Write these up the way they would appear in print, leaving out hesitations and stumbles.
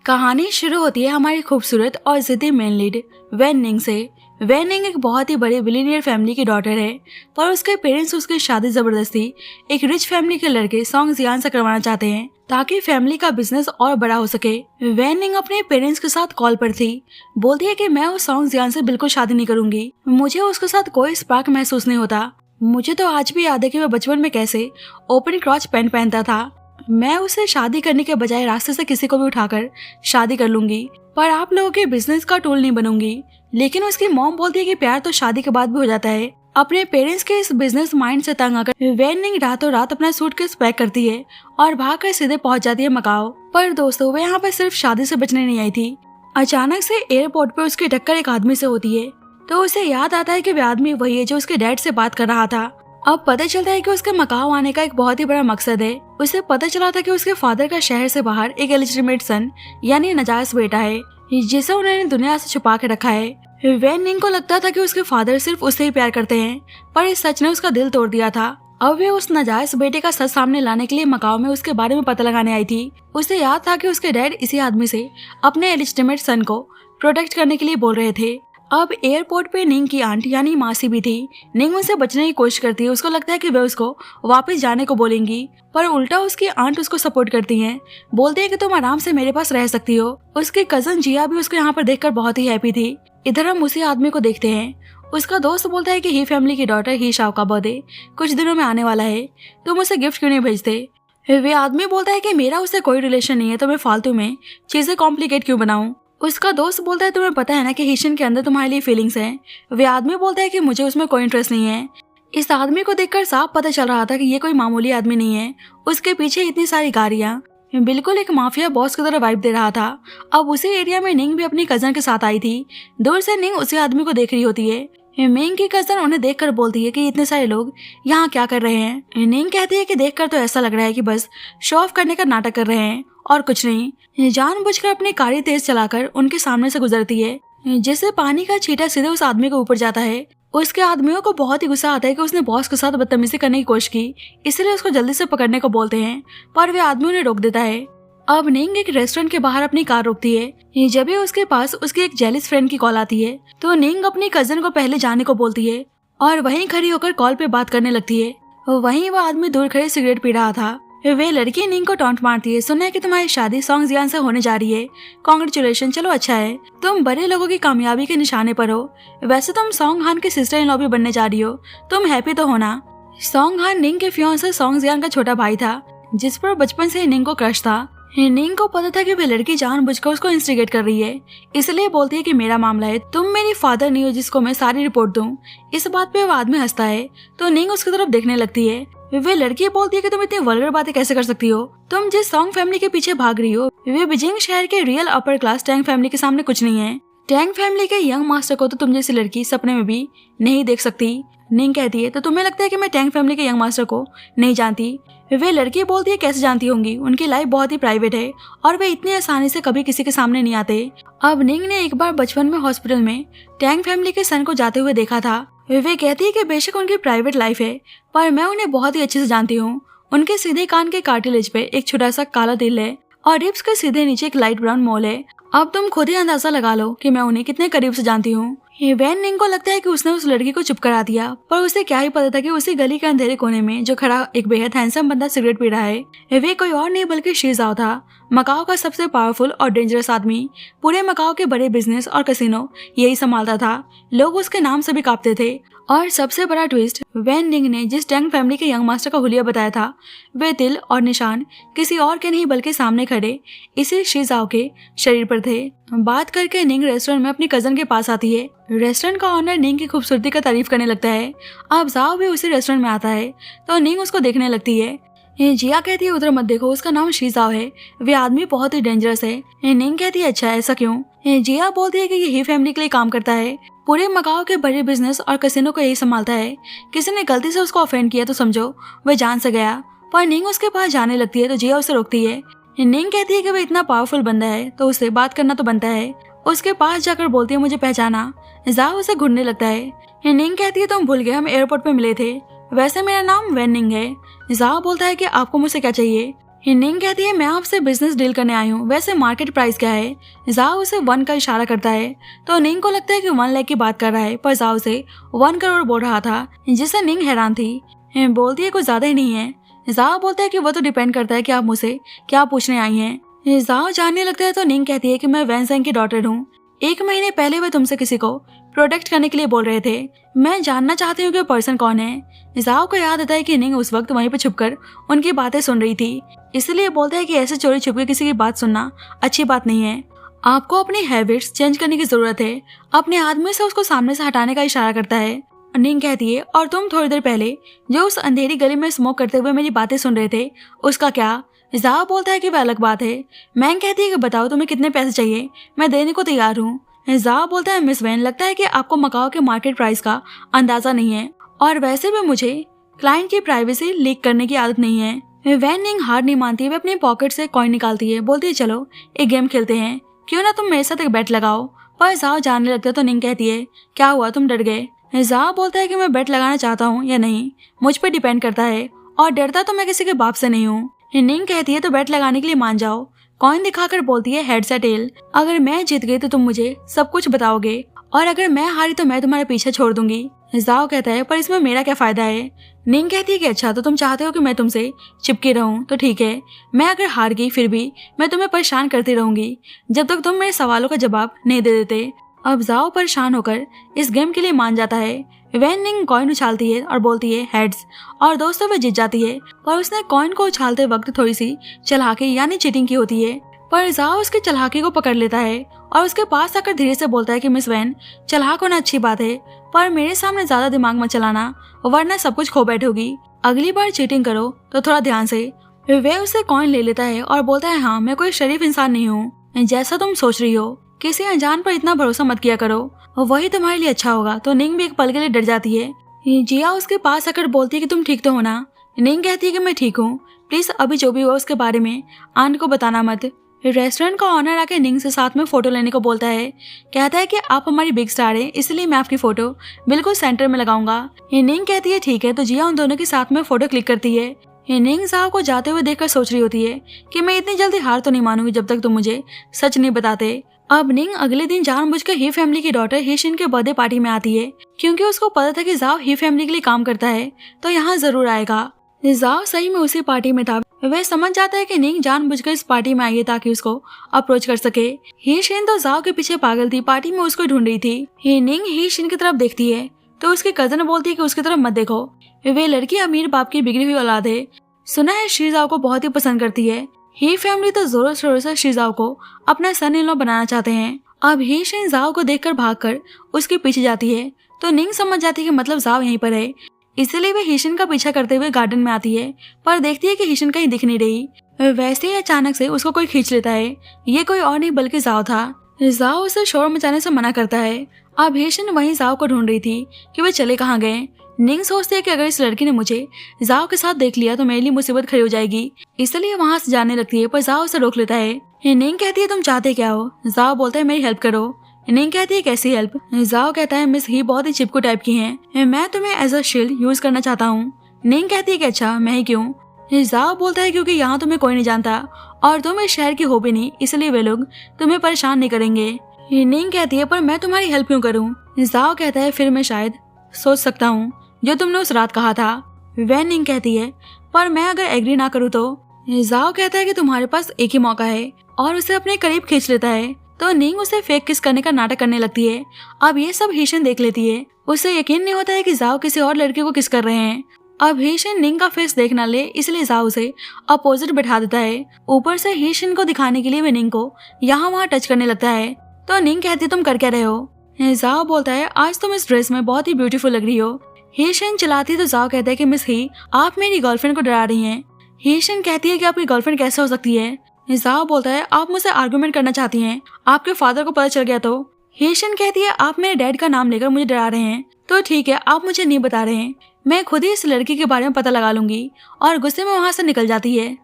कहानी शुरू होती है हमारी खूबसूरत और जिद्दी मेन लीड वैन निंग से। वैन निंग एक बहुत ही बड़े बिलियनियर फैमिली की डॉटर है, पर उसके पेरेंट्स उसकी शादी जबरदस्ती एक रिच फैमिली के लड़के सॉन्ग जियान से करवाना चाहते हैं ताकि फैमिली का बिजनेस और बड़ा हो सके। वैन निंग अपने पेरेंट्स के साथ कॉल पर थी। बोलती है कि मैं उस सॉन्ग जियान से बिल्कुल शादी नहीं करूंगी, मुझे उसके साथ कोई स्पार्क महसूस नहीं होता। मुझे तो आज भी याद है कि मैं बचपन में कैसे ओपन क्रॉच पैंट पहनता था। मैं उसे शादी करने के बजाय रास्ते से किसी को भी उठाकर शादी कर लूंगी, पर आप लोगों के बिजनेस का टूल नहीं बनूंगी। लेकिन उसकी मॉम बोलती है कि प्यार तो शादी के बाद भी हो जाता है। अपने पेरेंट्स के इस बिजनेस माइंड से तंग आकर वैन निंग रातों रात अपना सूटकेस पैक करती है और भागकर सीधे पहुंच जाती है मकाओ। पर दोस्तों, वे यहाँ पर सिर्फ शादी से बचने नहीं आई थी। अचानक से एयरपोर्ट पर उसकी टक्कर एक आदमी से होती है, तो उसे याद आता है कि वह आदमी वही है जो उसके डैड से बात कर रहा था। अब पता चलता है कि उसके मकाओ आने का एक बहुत ही बड़ा मकसद है। उसे पता चला था कि उसके फादर का शहर से बाहर एक इलिजिटिमेट सन यानी नाजायज बेटा है, जिसे उन्होंने दुनिया से छुपा के रखा है। वैन निंग को लगता था कि उसके फादर सिर्फ उससे ही प्यार करते हैं, पर इस सच ने उसका दिल तोड़ दिया था। अब वे उस नाजायज बेटे का सच सामने लाने के लिए मकाओ में उसके बारे में पता लगाने आई थी। उसे याद था कि उसके डैड इसी आदमी से अपने इलिजिटिमेट सन को प्रोटेक्ट करने के लिए बोल रहे थे। अब एयरपोर्ट पे निंग की आंट यानी मासी भी थी। निंग उनसे बचने की कोशिश करती है। उसको लगता है कि वे उसको वापस जाने को बोलेंगी, पर उल्टा उसकी आंट उसको सपोर्ट करती हैं। बोलती है कि तुम आराम से मेरे पास रह सकती हो। उसकी कजन जिया भी उसको यहाँ पर देखकर बहुत ही हैप्पी थी। इधर हम उसी आदमी को देखते हैं। उसका दोस्त बोलता है कि ही फैमिली की डॉटर ही शाओ का बर्थडे कुछ दिनों में आने वाला है, तुम उसे गिफ्ट क्यों नहीं भेजते। वे आदमी बोलता है कि मेरा उससे कोई रिलेशन नहीं है, तो मैं फालतू में चीजें कॉम्प्लिकेट क्यों बनाऊं। उसका दोस्त बोलता है तुम्हें पता है ना कि हिशन के अंदर तुम्हारे लिए फीलिंग्स हैं। वे आदमी बोलता है कि मुझे उसमें कोई इंटरेस्ट नहीं है। इस आदमी को देखकर साफ पता चल रहा था कि ये कोई मामूली आदमी नहीं है। उसके पीछे इतनी सारी गाड़ियां, बिल्कुल एक माफिया बॉस की तरह वाइब दे रहा था। अब उसी एरिया में निंग भी अपनी कजन के साथ आई थी। दूर से निंग उसी आदमी को देख रही होती है। निंग की कजन उन्हें देखकर बोलती है कि इतने सारे लोग यहाँ क्या कर रहे हैं। निंग कहती है कि देखकर तो ऐसा लग रहा है कि बस शो ऑफ करने का नाटक कर रहे हैं और कुछ नहीं। जानबूझकर अपनी गाड़ी तेज चलाकर उनके सामने से गुजरती है, जिससे पानी का छींटा सीधे उस आदमी के ऊपर जाता है। उसके आदमियों को बहुत ही गुस्सा आता है कि उसने बॉस के साथ बदतमीजी करने की कोशिश की, इसलिए उसको जल्दी से पकड़ने को बोलते हैं, पर वे आदमी उन्हें रोक देता है। अब निंग एक रेस्टोरेंट के बाहर अपनी कार रोकती है। जब भी उसके पास उसकी एक जेलिस फ्रेंड की कॉल आती है, तो निंग अपनी कजन को पहले जाने को बोलती है और वहीं खड़ी होकर कॉल पे बात करने लगती है। वहीं वह आदमी दूर खड़े सिगरेट पी रहा था। वे लड़की निंग को टॉन्ट मारती है, सुना है कि तुम्हारी शादी सॉन्ग जियान से होने जा रही है, कांग्रेचुलेशन, चलो अच्छा है, तुम बड़े लोगों की कामयाबी के निशाने पर हो। वैसे तुम सॉन्ग हान की सिस्टर इन लॉ भी बनने जा रही हो, तुम हैप्पी तो होना। सॉन्ग हान निंग के फियांसे सॉन्ग जियान का छोटा भाई था, जिस पर बचपन से निंग को क्रश था। निंग को पता था कि वे लड़की जानबूझकर उसको इंस्टिगेट कर रही है, इसलिए बोलती है कि मेरा मामला है, तुम मेरी फादर नहीं हो जिसको मैं सारी रिपोर्ट दूं। इस बात पे वो आदमी हंसता है, तो निंग उसकी तरफ देखने लगती है। वे लड़की बोलती है कि तुम इतनी वल्गर बातें कैसे कर सकती हो, तुम जिस सॉन्ग फैमिली के पीछे भाग रही हो वे बीजिंग शहर के real upper class Tang family के सामने कुछ नहीं है। टैंग फैमिली के यंग मास्टर को तो तुम जैसी लड़की सपने में भी नहीं देख सकती। निंग कहती है, तो तुम्हें लगता है कि मैं टैंग फैमिली के यंग मास्टर को नहीं जानती। वे लड़की बोलती है, कैसे जानती होंगी, उनकी लाइफ बहुत ही प्राइवेट है और वे इतनी आसानी से कभी किसी के सामने नहीं आते। अब निंग ने एक बार बचपन में हॉस्पिटल में टैंग फैमिली के सन को जाते हुए देखा था। वे कहती है कि बेशक उनकी प्राइवेट लाइफ है, पर मैं उन्हें बहुत ही अच्छे से जानती हूँ। उनके सीधे कान के कार्टिलेज पे एक छोटा सा काला तिल है और रिब्स के सीधे नीचे एक लाइट ब्राउन मोल है। अब तुम खुद ही अंदाजा लगा लो कि मैं उन्हें कितने करीब से जानती हूँ। वैन निंग को लगता है कि उसने उस लड़की को चुप करा दिया, पर उसे क्या ही पता था कि उसी गली के अंधेरे कोने में जो खड़ा एक बेहद हैंडसम बंदा सिगरेट पी रहा है वे कोई और नहीं बल्कि शी जाओ था, मकाओ का सबसे पावरफुल और डेंजरस आदमी। पूरे मकाओ के बड़े बिजनेस और कैसीनो यही संभालता था। लोग उसके नाम से भी कांपते थे। और सबसे बड़ा ट्विस्ट, वैन निंग ने जिस टैंग फैमिली के यंग मास्टर का हुलिया बताया था, वे तिल और निशान किसी और के नहीं बल्कि सामने खड़े इसी शीजाओ के शरीर पर थे। बात करके निंग रेस्टोरेंट में अपनी कजन के पास आती है। रेस्टोरेंट का ऑनर निंग की खूबसूरती का तारीफ करने लगता है। अब जाओ भी उसी रेस्टोरेंट में आता है, तो निंग उसको देखने लगती है। जिया कहती है, उधर मत देखो, उसका नाम शीजाओ है, वे आदमी बहुत ही डेंजरस है। निंग कहती है, अच्छा ऐसा क्यों। जिया बोलती है कि यही फैमिली के लिए काम करता है, पूरे मकाओ के बड़े बिजनेस और कैसीनो को यही संभालता है। किसी ने गलती से उसको ऑफेंड किया तो समझो वह जान से गया। पर निंग उसके पास जाने लगती है, तो जिया उसे रोकती है। निंग कहती है कि वह इतना पावरफुल बंदा है तो उससे बात करना तो बनता है। उसके पास जाकर बोलती है, मुझे पहचाना। जाओ उसे घूरने लगता है। निंग कहती है, तुम भूल गए, हम एयरपोर्ट पे मिले थे, वैसे मेरा नाम वैन निंग है। जाओ बोलता है कि आपको मुझसे क्या चाहिए। निंग कहती है मैं आपसे बिजनेस डील करने आई हूँ, वैसे मार्केट प्राइस क्या है। जाओ उसे 1 का इशारा करता है तो निंग को लगता है कि 1 लाख की बात कर रहा है, पर जाओ उसे 1 करोड़ बोल रहा था, जिससे निंग हैरान थी। बोलती है कुछ ज्यादा ही नहीं है। जाओ बोलता है कि वो तो डिपेंड करता है कि आप मुझसे क्या पूछने आई हैं। जाओ जानने लगता है तो निंग कहती है कि मैं वैन ज़ेंग की डॉटर हूँ। 1 महीने पहले वे तुमसे किसी को प्रोटेक्ट करने के लिए बोल रहे थे। मैं जानना चाहती हूँ कि पर्सन कौन है। जाओ को याद आता है कि निंग उस वक्त वहीं पर छुपकर उनकी बातें सुन रही थी, इसलिए बोलता है कि ऐसे चोरी छुपकर किसी की बात सुनना अच्छी बात नहीं है। आपको अपनी हैबिट्स चेंज करने की जरूरत है। अपने आदमी से उसको सामने से हटाने का इशारा करता है। निंग कहती है और तुम थोड़ी देर पहले जो उस अंधेरी गली में स्मोक करते हुए मेरी बातें सुन रहे थे, उसका क्या। जाओ बोलता है कि वह अलग बात है। मैंग कहती है कि बताओ तुम्हें कितने पैसे चाहिए, मैं देने को तैयार हूँ। जाओ बोलता है मिस वैन, लगता है कि आपको मकाओ के मार्केट प्राइस का अंदाजा नहीं है, और वैसे भी मुझे क्लाइंट की प्राइवेसी लीक करने की आदत नहीं है। वैन निंग हार नहीं मानती, वे अपनी पॉकेट से कॉइन निकालती है, बोलती है चलो एक गेम खेलते हैं, क्यों ना तुम मेरे साथ एक बेट लगाओ। पर जाओ जानने लगता है तो निंग कहती है क्या हुआ, तुम डर गए। जाओ बोलता है कि मैं बेट लगाना चाहता हूँ या नहीं मुझ पर डिपेंड करता है, और डरता तो मैं किसी के बाप से नहीं हूँ। निंग कहती है तो बेट लगाने के लिए मान जाओ। कॉइन दिखाकर बोलती है हेड्स या टेल। अगर मैं जीत गई तो तुम मुझे सब कुछ बताओगे, और अगर मैं हारी तो मैं तुम्हारे पीछे छोड़ दूंगी। जाओ कहता है पर इसमें मेरा क्या फायदा है। निंग कहती है कि अच्छा तो तुम चाहते हो कि मैं तुमसे चिपकी रहूं, तो ठीक है, मैं अगर हार गई फिर भी मैं तुम्हें परेशान करती रहूंगी जब तक तुम मेरे सवालों का जवाब नहीं दे देते। अब जाओ परेशान होकर इस गेम के लिए मान जाता है। वैन निंग कॉइन उछालती है और बोलती है हेड्स, और दोस्तों वह जीत जाती है, पर उसने कॉइन को उछालते वक्त थोड़ी सी चालाकी यानी चीटिंग की होती है। पर जाओ उसकी चालाकी को पकड़ लेता है और उसके पास आकर धीरे से बोलता है कि मिस वैन, चालाक होना अच्छी बात है, पर मेरे सामने ज्यादा दिमाग मत चलाना, वरना सब कुछ खो बैठोगी। अगली बार चीटिंग करो तो थोड़ा ध्यान से। वह उसे कॉइन ले लेता है और बोलता है हाँ मैं कोई शरीफ इंसान नहीं हूँ जैसा तुम सोच रही हो, किसी अनजान पर इतना भरोसा मत किया करो, वही तुम्हारे लिए अच्छा होगा। तो निंग भी एक पल के लिए डर जाती है। जिया उसके पास आकर बोलती है कि तुम ठीक तो हो ना। निंग कहती है कि मैं ठीक हूँ, प्लीज अभी जो भी हुआ उसके बारे में आंट को बताना मत। रेस्टोरेंट का ऑनर आके निंग से साथ में फोटो लेने को बोलता है, कहता है कि आप हमारी बिग स्टार है, इसलिए मैं आपकी फोटो बिल्कुल सेंटर में लगाऊंगा। निंग कहती है ठीक है, तो जिया उन दोनों के साथ में फोटो क्लिक करती है। निंग जाओ को जाते हुए देखकर सोच रही होती है कि मैं इतनी जल्दी हार तो नहीं मानूंगी जब तक तुम मुझे सच नहीं बताते। अब निंग अगले दिन जानबूझकर ही फैमिली की डॉटर हीशिन के बर्थडे पार्टी में आती है, क्योंकि उसको पता था कि जाओ ही फैमिली के लिए काम करता है तो यहाँ जरूर आएगा। जाओ सही में उसी पार्टी में था। वह समझ जाता है कि निंग जानबूझकर इस पार्टी में आई है ताकि उसको अप्रोच कर सके। हीशिन तो जाओ के पीछे पागल थी, पार्टी में उसको ढूंढ रही थी। निंग हीशिन की तरफ देखती है तो उसकी कजन बोलती है कि उसकी तरफ मत देखो, वे लड़की अमीर बाप की बिगड़ी हुई औलाद है, सुना है शीजाओ को बहुत ही पसंद करती है। ही फैमिली तो जोरों शोरों से शीजाओ को अपना सन इन लॉ बनाना चाहते हैं। अब ही शिन जाओ को देखकर भागकर उसके पीछे जाती है तो निंग समझ जाती है कि मतलब जाओ यहीं पर है, इसलिए वे हिशिन का पीछा करते हुए गार्डन में आती है, पर देखती है कि हिशिन कहीं दिख नहीं रही। वैसे ही अचानक से उसको कोई खींच लेता है। ये कोई और नहीं बल्कि जाओ था। जाओ उसे शोर मचाने से मना करता है। अब हिशिन वहीं जाओ को ढूंढ रही थी कि वे चले कहाँ गए। निंग सोचती है कि अगर इस लड़की ने मुझे जाओ के साथ देख लिया तो मेरे लिए मुसीबत खड़ी हो जाएगी, इसलिए वहां से जाने लगती है, पर जाओ उसे रोक लेता है। निंग कहती है तुम चाहते क्या हो। जाओ बोलता है मेरी हेल्प करो। निंग कहती है कैसी हेल्प। जाओ कहता है मिस ही बहुत ही चिपकू टाइप की हैं, मैं तुम्हें एज अ शील्ड यूज करना चाहता हूँ। निंग कहती है कि अच्छा मैं ही क्यों। जाओ बोलता है क्योंकि यहाँ तुम्हें कोई नहीं जानता और तुम इस शहर की हो भी नहीं, इसलिए वे लोग तुम्हें परेशान नहीं करेंगे। निंग कहती है पर मैं तुम्हारी हेल्प क्यों करूँ। जाओ कहता है फिर मैं शायद सोच सकता हूँ जो तुमने उस रात कहा था। वह निंग कहती है पर मैं अगर एग्री ना करूँ तो। जाओ कहता है कि तुम्हारे पास एक ही मौका है और उसे अपने करीब खींच लेता है, तो निंग उसे फेक किस करने का नाटक करने लगती है। अब ये सब हिशिन देख लेती है, उसे यकीन नहीं होता है कि जाओ किसी और लड़के को किस कर रहे हैं। अब हिशिन निंग का फेस देख ना ले, इसलिए जाओ उसे अपोजिट बैठा देता है। ऊपर से हिशिन को दिखाने के लिए वे निंग को यहाँ वहाँ टच करने लगता है, तो निंग कहती है तुम कर क्या रहे हो। जाओ बोलता है आज तुम इस ड्रेस में बहुत ही ब्यूटीफुल लग रही हो। हिशिन चिल्लाती तो जाओ कहता है कि मिस ही आप मेरी गर्लफ्रेंड को डरा रही हैं। हिशिन कहती है कि आपकी गर्लफ्रेंड कैसे हो सकती है। जाओ बोलता है आप मुझसे आर्गुमेंट करना चाहती हैं, आपके फादर को पता चल गया तो। हिशिन कहती है आप मेरे डैड का नाम लेकर मुझे डरा रहे हैं, तो ठीक है आप मुझे नहीं बता रहे हैं, मैं खुद ही इस लड़की के बारे में पता लगा लूंगी, और गुस्से में वहां से निकल जाती है।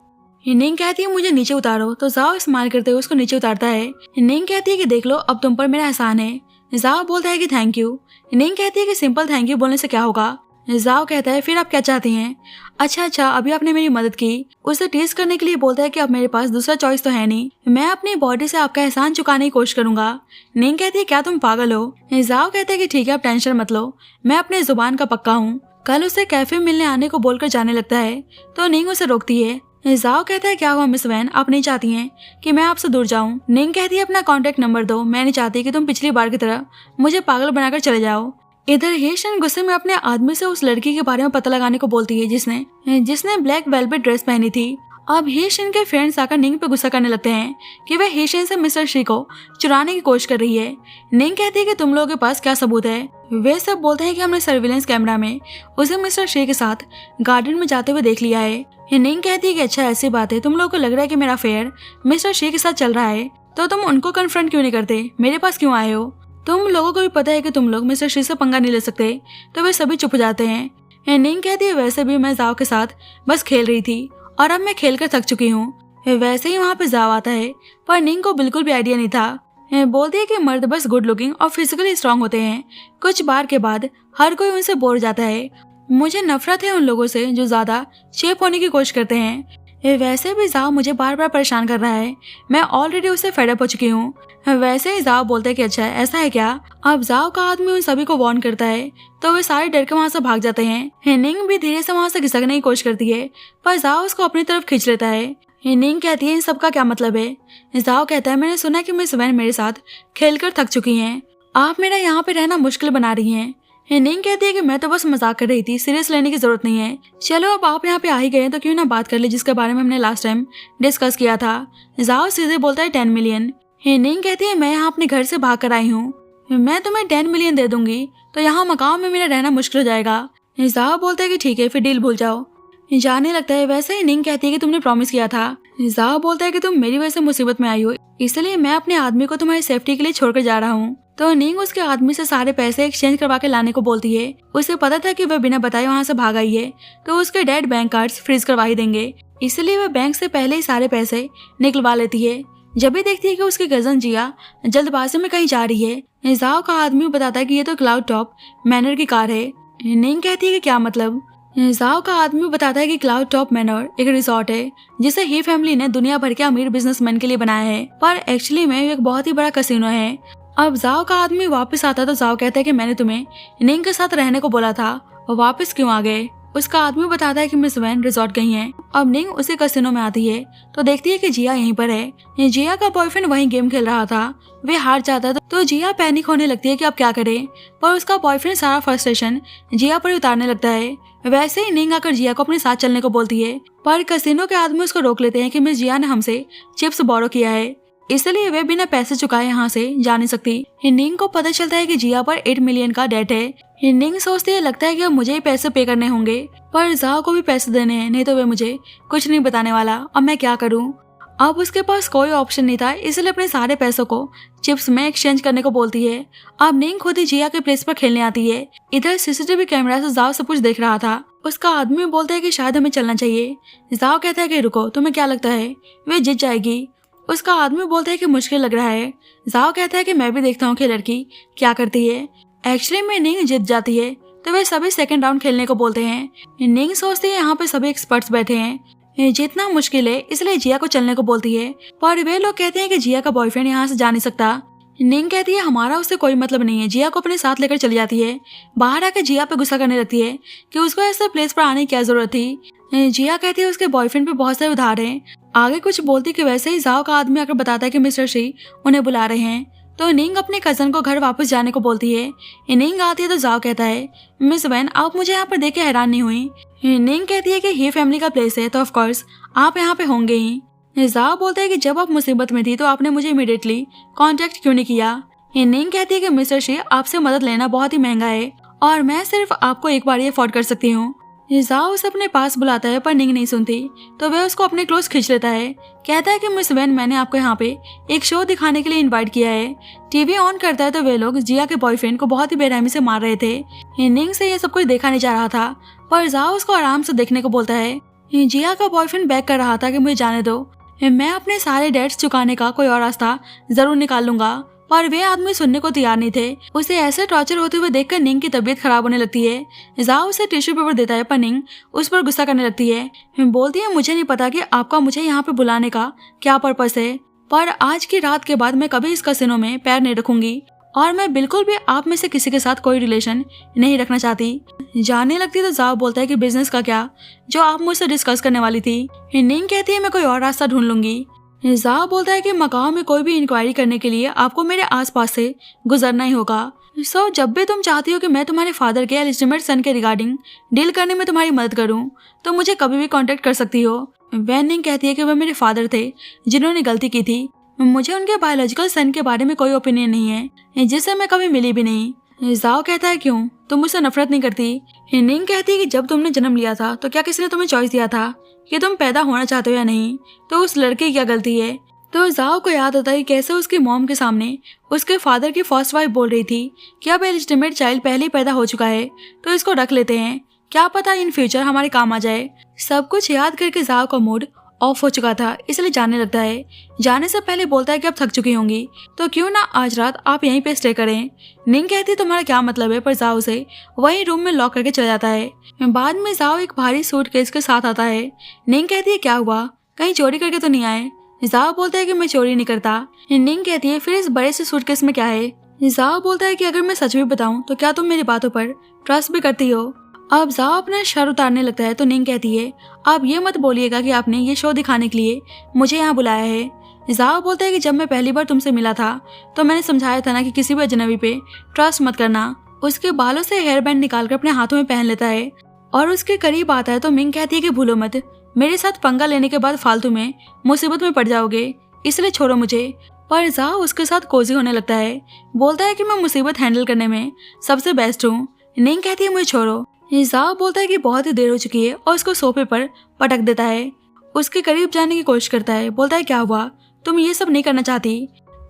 निंग कहती है मुझे नीचे उतारो, तो जाओ स्माइल करते हुए उसको नीचे उतारता है। निंग कहती है कि देख लो अब तुम पर मेरा एहसान है। जाओ बोलता है कि थैंक यू। निंग कहती है कि सिंपल थैंक यू बोलने से क्या होगा। जाओ कहता है फिर आप क्या चाहती हैं? अच्छा अभी आपने मेरी मदद की। उसे टीज करने के लिए बोलता है कि अब मेरे पास दूसरा चॉइस तो है नहीं, मैं अपनी बॉडी से आपका एहसान चुकाने की कोशिश करूंगा। निंग कहती है क्या तुम पागल हो? जाओ कहता है कि ठीक है आप टेंशन मत लो, मैं अपने जुबान का पक्का हूँ। कल उसे कैफे मिलने आने को बोलकर जाने लगता है तो निंग उसे रोकती है। जाओ कहता है क्या हुआ मिस वैन, आप नहीं चाहती हैं कि मैं आपसे दूर जाऊं? निंग कहती है अपना कॉन्टेक्ट नंबर दो, मैं नहीं चाहती कि तुम पिछली बार की तरह मुझे पागल बनाकर चले जाओ। इधर हेशन गुस्से में अपने आदमी से उस लड़की के बारे में पता लगाने को बोलती है जिसने ब्लैक वेलवेट ड्रेस पहनी थी। अब हेशन के फ्रेंड्स आकर निंग पे गुस्सा करने लगते हैं कि वह हेशन से मिस्टर शी को चुराने की कोशिश कर रही है। निंग कहती है कि तुम लोगों के पास क्या सबूत है? वे सब बोलते हैं कि हमने सर्विलेंस कैमरा में उसे मिस्टर शी के साथ गार्डन में जाते हुए देख लिया है। निंग कहती है कि अच्छा ऐसी बात है, तुम लोगों को लग रहा है कि मेरा अफेयर मिस्टर शी के साथ चल रहा है, तो तुम उनको कन्फ्रंट क्यों नहीं करते? मेरे पास क्यों आए हो? तुम लोगों को भी पता है कि तुम लोग मिस्टर शी से पंगा नहीं ले सकते, तो वे सभी चुप जाते हैं। निंग कहती है वैसे भी मैं जाओ के साथ बस खेल रही थी और अब मैं खेलकर थक चुकी हूँ। वैसे ही वहाँ पे जाओ आता है पर निंग को बिल्कुल भी आइडिया नहीं था। बोलती है कि मर्द बस गुड लुकिंग और फिजिकली स्ट्रांग होते हैं, कुछ बार के बाद हर कोई उनसे बोर हो जाता है। मुझे नफरत है उन लोगों से जो ज्यादा शेप होने की कोशिश करते हैं। वैसे भी जाओ मुझे बार बार परेशान कर रहा है, मैं ऑलरेडी उससे फेड अप हो चुकी हूँ। वैसे ही जाओ बोलते है कि अच्छा ऐसा है क्या? अब जाओ का आदमी उन सभी को वार्न करता है तो वे सारे डर के वहाँ से भाग जाते हैं। निंग भी धीरे से वहाँ से खिसकने की कोशिश करती है पर जाओ उसको अपनी तरफ खींच लेता है। निंग कहती है इन सब का क्या मतलब है? जाओ कहता है मैंने सुना कि मिस वैन मेरे साथ खेलकर थक चुकी हैं, आप मेरा यहाँ पे रहना मुश्किल बना रही हैं। निंग कहती है कि मैं तो बस मजाक कर रही थी, सीरियस लेने की जरूरत नहीं है। चलो अब आप यहाँ पे आ ही गए तो क्यों ना बात कर ले जिसके बारे में हमने लास्ट टाइम डिस्कस किया था। जाओ सीधे बोलता है 10 मिलियन। निंग कहती है मैं यहाँ अपने घर से भाग कर आई हूँ, मैं तुम्हें 10 मिलियन दे दूंगी तो यहाँ मकान में मेरा रहना मुश्किल हो जाएगा। जाओ बोलता है कि ठीक है फिर डील भूल जाओ। जाने लगता है। वैसे ही निंग कहती है कि तुमने प्रॉमिस किया था। जाओ बोलता है कि तुम मेरी वजह से मुसीबत में आई हो, इसलिए मैं अपने आदमी को तुम्हारी सेफ्टी के लिए छोड़कर जा रहा हूँ। तो निंग उसके आदमी से सारे पैसे एक्सचेंज करवा के लाने को बोलती है। उसे पता था कि वह बिना बताए वहाँ से भाग आई है तो उसके डैड बैंक कार्ड्स फ्रीज करवा ही देंगे, इसलिए वह बैंक से पहले ही सारे पैसे निकलवा लेती है। जब भी देखती है कि उसकी कजन जिया जल्दबाजी में कहीं जा रही है, जाओ का आदमी बताता है कि ये तो क्लाउड टॉप मैनर की कार है। निंग कहती है कि क्या मतलब? जाओ का आदमी बताता है कि क्लाउड टॉप मैनर एक रिसोर्ट है जिसे ही फैमिली ने दुनिया भर के अमीर बिजनेसमैन के लिए बनाया है, पर एक्चुअली में एक बहुत ही बड़ा कसिनो है। अब जाओ का आदमी वापस आता तो जाओ कहता है कि मैंने तुम्हें निंग के साथ रहने को बोला था और वापस क्यों आ गए? उसका आदमी बताता है कि मिस वैन रिजॉर्ट गई हैं। अब निंग उसी कसिनो में आती है तो देखती है कि जिया यहीं पर है। जिया का बॉयफ्रेंड वहीं गेम खेल रहा था, वे हार जाता है तो जिया पैनिक होने लगती है कि अब क्या करे, पर उसका बॉयफ्रेंड सारा फ्रस्ट्रेशन जिया पर उतारने लगता है। वैसे ही निंग आकर जिया को अपने साथ चलने को बोलती है, पर कसिनो के आदमी उसको रोक लेते हैं कि मिस जिया ने हमसे चिप्स बोरो किया है, इसलिए वे बिना पैसे चुकाए यहाँ से जा नहीं सकती। निंग को पता चलता है कि जिया पर 8 मिलियन का डेट है। निंग सोचती है लगता है कि अब मुझे ही पैसे पे करने होंगे, पर जाओ को भी पैसे देने हैं, नहीं तो वे मुझे कुछ नहीं बताने वाला। अब मैं क्या करूँ? अब उसके पास कोई ऑप्शन नहीं था, इसलिए अपने सारे पैसों को चिप्स में एक्सचेंज करने को बोलती है। अब निंग खुद ही जिया के प्लेस पर खेलने आती है। इधर सीसीटीवी कैमरा से जाओ सब कुछ देख रहा था। उसका आदमी बोलता है कि शायद हमें चलना चाहिए। जाओ कहता है कि रुको, तुम्हें क्या लगता है वे जीत जाएगी? उसका आदमी बोलता है कि मुश्किल लग रहा है। जाओ कहता है कि मैं भी देखता हूँ कि लड़की क्या करती है। एक्चुअली में निंग जीत जाती है तो वे सभी सेकंड राउंड खेलने को बोलते हैं। निंग सोचती है यहाँ पे सभी एक्सपर्ट्स बैठे हैं, जीतना मुश्किल है, इसलिए जिया को चलने को बोलती है, पर वे लोग कहते हैं कि जिया का बॉयफ्रेंड यहाँ से जा नहीं सकता। निंग कहती है हमारा उससे कोई मतलब नहीं है, जिया को अपने साथ लेकर चली जाती है। बाहर आकर जिया पे गुस्सा करने लगती है कि उसको ऐसे प्लेस पर आने की क्या जरूरत थी। जिया कहती है उसके बॉयफ्रेंड पे बहुत सारे उधार हैं। आगे कुछ बोलती कि वैसे ही जाओ का आदमी आकर बताता है कि मिस्टर शी उन्हें बुला रहे हैं, तो निंग अपने कजन को घर वापस जाने को बोलती है। निंग आती है तो जाओ कहता है मिस वैन आप मुझे यहाँ पर देख के हैरान नहीं हुई? निंग कहती है कि ही फैमिली का प्लेस है तो ऑफ कोर्स आप यहाँ पे होंगे ही। जाओ बोलता है कि जब आप मुसीबत में थी तो आपने मुझे इमीडिएटली कांटेक्ट क्यों नहीं किया? निंग कहती है कि मिस्टर शी आपसे मदद लेना बहुत ही महंगा है और मैं सिर्फ आपको एक बार ये अफोर्ड कर सकती हूँ। जाओ उसे अपने पास बुलाता है पर निंग नहीं सुनती तो वह उसको अपने क्लोज खींच लेता है। कहता है कि मिस वैन मैंने आपको यहाँ पे एक शो दिखाने के लिए इनवाइट किया है। टीवी ऑन करता है तो वे लोग जिया के बॉयफ्रेंड को बहुत ही बेरहमी से मार रहे थे। निंग से ये सब कुछ देखा नहीं जा रहा था, पर जाओ उसको आराम से देखने को बोलता है। जिया का बॉयफ्रेंड बैक कर रहा था कि मुझे जाने दो, मैं अपने सारे डेट्स चुकाने का कोई और रास्ता जरूर निकाल लूंगा, पर वे आदमी सुनने को तैयार नहीं थे। उसे ऐसे टॉर्चर होते हुए देखकर निंग की तबीयत खराब होने लगती है। जाओ उसे टिश्यू पेपर देता है पर निंग उस पर गुस्सा करने लगती है। बोलती है मुझे नहीं पता कि आपका मुझे यहाँ पे बुलाने का क्या पर्पस है, पर आज की रात के बाद मैं कभी इस कसिनो में पैर नहीं रखूंगी और मैं बिल्कुल भी आप में से किसी के साथ कोई रिलेशन नहीं रखना चाहती। जाने लगती तो जाओ बोलता है कि बिजनेस का क्या, जो आप मुझसे डिस्कस करने वाली थी। निंग कहती है मैं कोई और रास्ता ढूंढ लूंगी। जाओ बोलता है कि मकाओ में कोई भी इंक्वायरी करने के लिए आपको मेरे आसपास से गुजरना ही होगा। सो जब भी तुम चाहती हो कि मैं तुम्हारे फादर के एलिजिमेट सन के रिगार्डिंग डील करने में तुम्हारी मदद करूं, तो मुझे कभी भी कांटेक्ट कर सकती हो। वैन निंग कहती है कि वह मेरे फादर थे जिन्होंने गलती की थी। मुझे उनके बायोलॉजिकल सन के बारे में कोई ओपिनियन नहीं है, जिससे मैं कभी मिली भी नहीं। जाओ कहता है क्यों, तुम मुझसे नफरत नहीं करती। निंग कहती है कि जब तुमने जन्म लिया था तो क्या किसी ने तुम्हें चॉइस दिया था कि तुम पैदा होना चाहते हो या नहीं, तो उस लड़के की क्या गलती है। तो जाओ को याद होता है कैसे उसकी मॉम के सामने उसके फादर की फर्स्ट वाइफ बोल रही थी कि अब एलिजिटिमेट चाइल्ड पहले ही पैदा हो चुका है तो इसको रख लेते हैं, क्या पता इन फ्यूचर हमारे काम आ जाए। सब कुछ याद करके जाओ का मूड ऑफ हो चुका था, इसलिए जाने लगता है। जाने से पहले बोलता है कि अब थक चुकी होंगी तो क्यों ना आज रात आप यहीं पे स्टे करें। निंग कहती है तुम्हारा क्या मतलब है, पर जाओ से वही रूम में लॉक करके चला जाता है। बाद में जाओ एक भारी सूटकेस के साथ आता है। निंग कहती है क्या हुआ, कहीं चोरी करके तो नहीं आए। जाओ बोलता है कि मैं चोरी नहीं करता। निंग कहती है फिर इस बड़े से सूटकेस में क्या है। जाओ बोलता है कि अगर मैं सच भी बताऊं तो क्या तुम मेरी बातों पर ट्रस्ट भी करती हो। अब जाओ अपना शर उतारने लगता है तो निंग कहती है आप ये मत बोलिएगा कि आपने ये शो दिखाने के लिए मुझे यहाँ बुलाया है। जाओ बोलता है कि जब मैं पहली बार तुमसे मिला था तो मैंने समझाया था ना कि किसी भी अजनबी पे ट्रस्ट मत करना। उसके बालों से हेयर बैंड निकालकर अपने हाथों में पहन लेता है और उसके करीब आता है तो मिंग कहती है कि भूलो मत, मेरे साथ पंगा लेने के बाद फालतू में मुसीबत में पड़ जाओगे, इसलिए छोड़ो मुझे। पर जाओ उसके साथ कोजी होने लगता है, बोलता है कि मैं मुसीबत हैंडल करने में सबसे बेस्ट हूँ। निंग कहती है मुझे छोड़ो। जाओ बोलता है कि बहुत ही देर हो चुकी है और उसको सोफे पर पटक देता है। उसके करीब जाने की कोशिश करता है, बोलता है क्या हुआ, तुम ये सब नहीं करना चाहती,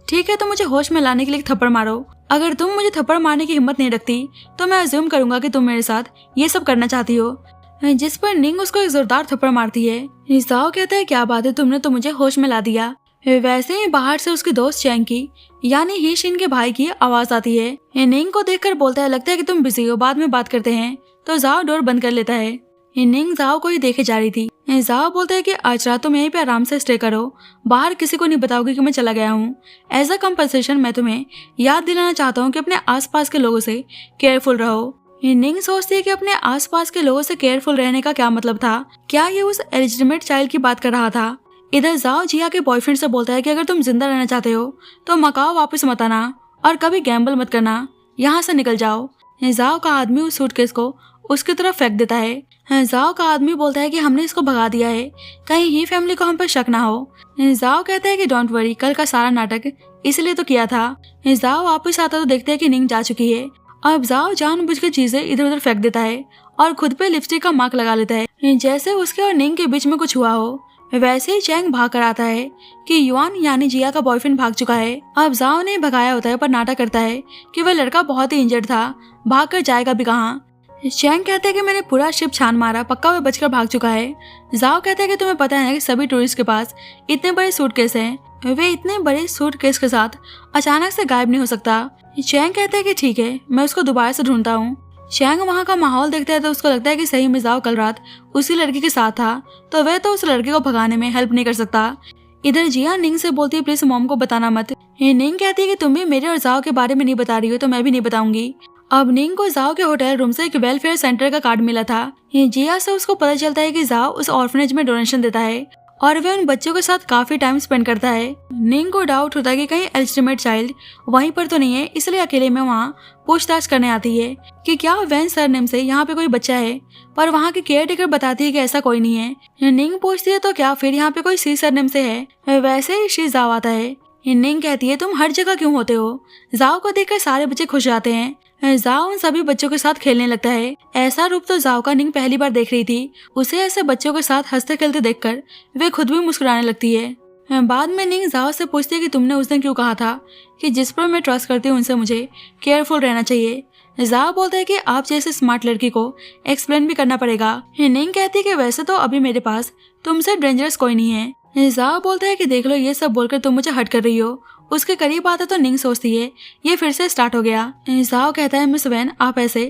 ठीक है तो मुझे होश में लाने के लिए थप्पड़ मारो। अगर तुम मुझे थप्पड़ मारने की हिम्मत नहीं रखती तो मैं अज्यूम करूंगा कि तुम मेरे साथ ये सब करना चाहती हो। जिस पर निंग उसको एक जोरदार थप्पड़ मारती है। जाओ कहता है क्या बात है, तुमने तो मुझे होश में ला दिया। वैसे ही बाहर से उसके दोस्त चैंग की यानी ही शिन के भाई की आवाज आती है। निंग को देखकर बोलता है लगता है कि तुम बिजी हो, बाद में बात करते हैं। तो जाओ डोर बंद कर लेता है। निंग जाओ को ही देखे जा रही थी। जाओ बोलता है कि आज रात तुम यहीं पे आराम से स्टे करो, बाहर किसी को नहीं बताओगे कि मैं चला गया हूँ। एज अ कंपनसेशन मैं तुम्हें याद दिलाना चाहता हूँ कि अपने आसपास के लोगों से केयरफुल रहो। निंग सोचती है कि अपने आसपास के लोगों से केयरफुल रहने का क्या मतलब था, क्या ये उस एलिजिटिमेट चाइल्ड की बात कर रहा था। इधर जाओ जिया के बॉयफ्रेंड से बोलता है कि अगर तुम जिंदा रहना चाहते हो तो मकाओ वापस मत आना और कभी गैम्बल मत करना, यहाँ से निकल जाओ। जाओ का आदमी उस सूटकेस को उसकी तरफ फेंक देता है। जाओ का आदमी बोलता है कि हमने इसको भगा दिया है, कहीं ही फैमिली को हम पर शक ना हो। जाओ कहता है कि डोंट वरी, कल का सारा नाटक इसलिए तो किया था। जाओ वापस आता तो देखते हैं कि निंग जा चुकी है। अब जाओ जानबूझ के चीजें इधर उधर फेंक देता है और खुद पे लिपस्टिक का मार्क लगा लेता है, जैसे उसके और निंग के बीच में कुछ हुआ हो। वैसे ही चैंग भाग कर आता है कि युआन यानी जिया का बॉयफ्रेंड भाग चुका है। अब जाओ ने भगाया होता है पर नाटक करता है कि वह लड़का बहुत ही इंजर्ड था, भाग कर जाएगा भी कहाँ। चैंग कहते हैं कि मैंने पूरा शिप छान मारा, पक्का वह बचकर भाग चुका है। जाओ कहते हैं कि तुम्हें पता है कि सभी टूरिस्ट के पास इतने बड़े सूटकेस हैं, वे इतने बड़े सूटकेस के साथ अचानक से गायब नहीं हो सकता। चैंग कहते हैं कि ठीक है मैं उसको दोबारा से ढूंढता हूँ। चैंग वहाँ का माहौल देखता है तो उसको लगता है कि सही में जाओ कल रात उसी लड़की के साथ था, तो वह तो उस लड़के को भगाने में हेल्प नहीं कर सकता। इधर जिया निंग से बोलती है प्लीज मॉम को बताना मत। निंग कहती है कि तुम भी मेरे और जाओ के बारे में नहीं बता रही हो तो मैं भी नहीं बताऊंगी। अब निंग को जाओ के होटल रूम से एक वेलफेयर सेंटर का कार्ड मिला था। जिया से उसको पता चलता है कि जाओ उस ऑर्फनेज में डोनेशन देता है और वह उन बच्चों के साथ काफी टाइम स्पेंड करता है। निंग को डाउट होता है कि कहीं एलिजिटिमेट चाइल्ड वहीं पर तो नहीं है, इसलिए अकेले में वहाँ पूछताछ करने आती है कि क्या वैन सरनेम से यहाँ पे कोई बच्चा है, पर वहाँ की केयर टेकर बताती है कि ऐसा कोई नहीं है। निंग पूछती है तो क्या फिर यहाँ पे कोई सी सरनेम से है। वैसे ही शी जाओ आता है। निंग कहती है तुम हर जगह क्यों होते हो। जाओ को देखकर सारे बच्चे खुश जाते हैं। जाओ उन सभी बच्चों के साथ खेलने लगता है। ऐसा रूप तो जाओ का निंग पहली बार देख रही थी। उसे ऐसे बच्चों के साथ हंसते खेलते देखकर वे खुद भी मुस्कुराने लगती है। बाद में निंग जाओ से पूछती है कि तुमने उस दिन क्यों कहा था कि जिस पर मैं ट्रस्ट करती हूँ उनसे मुझे केयरफुल रहना चाहिए। जाओ बोलता है कि आप जैसे स्मार्ट लड़की को एक्सप्लेन भी करना पड़ेगा। निंग कहती है कि वैसे तो अभी मेरे पास तुमसे डेंजरस कोई नहीं है। जाओ बोलता है कि देख लो, ये सब बोलकर तुम मुझे हर्ट कर रही हो। उसके करीब आता तो निंग सोचती है ये फिर से स्टार्ट हो गया। जाओ कहता है मिस वैन आप ऐसे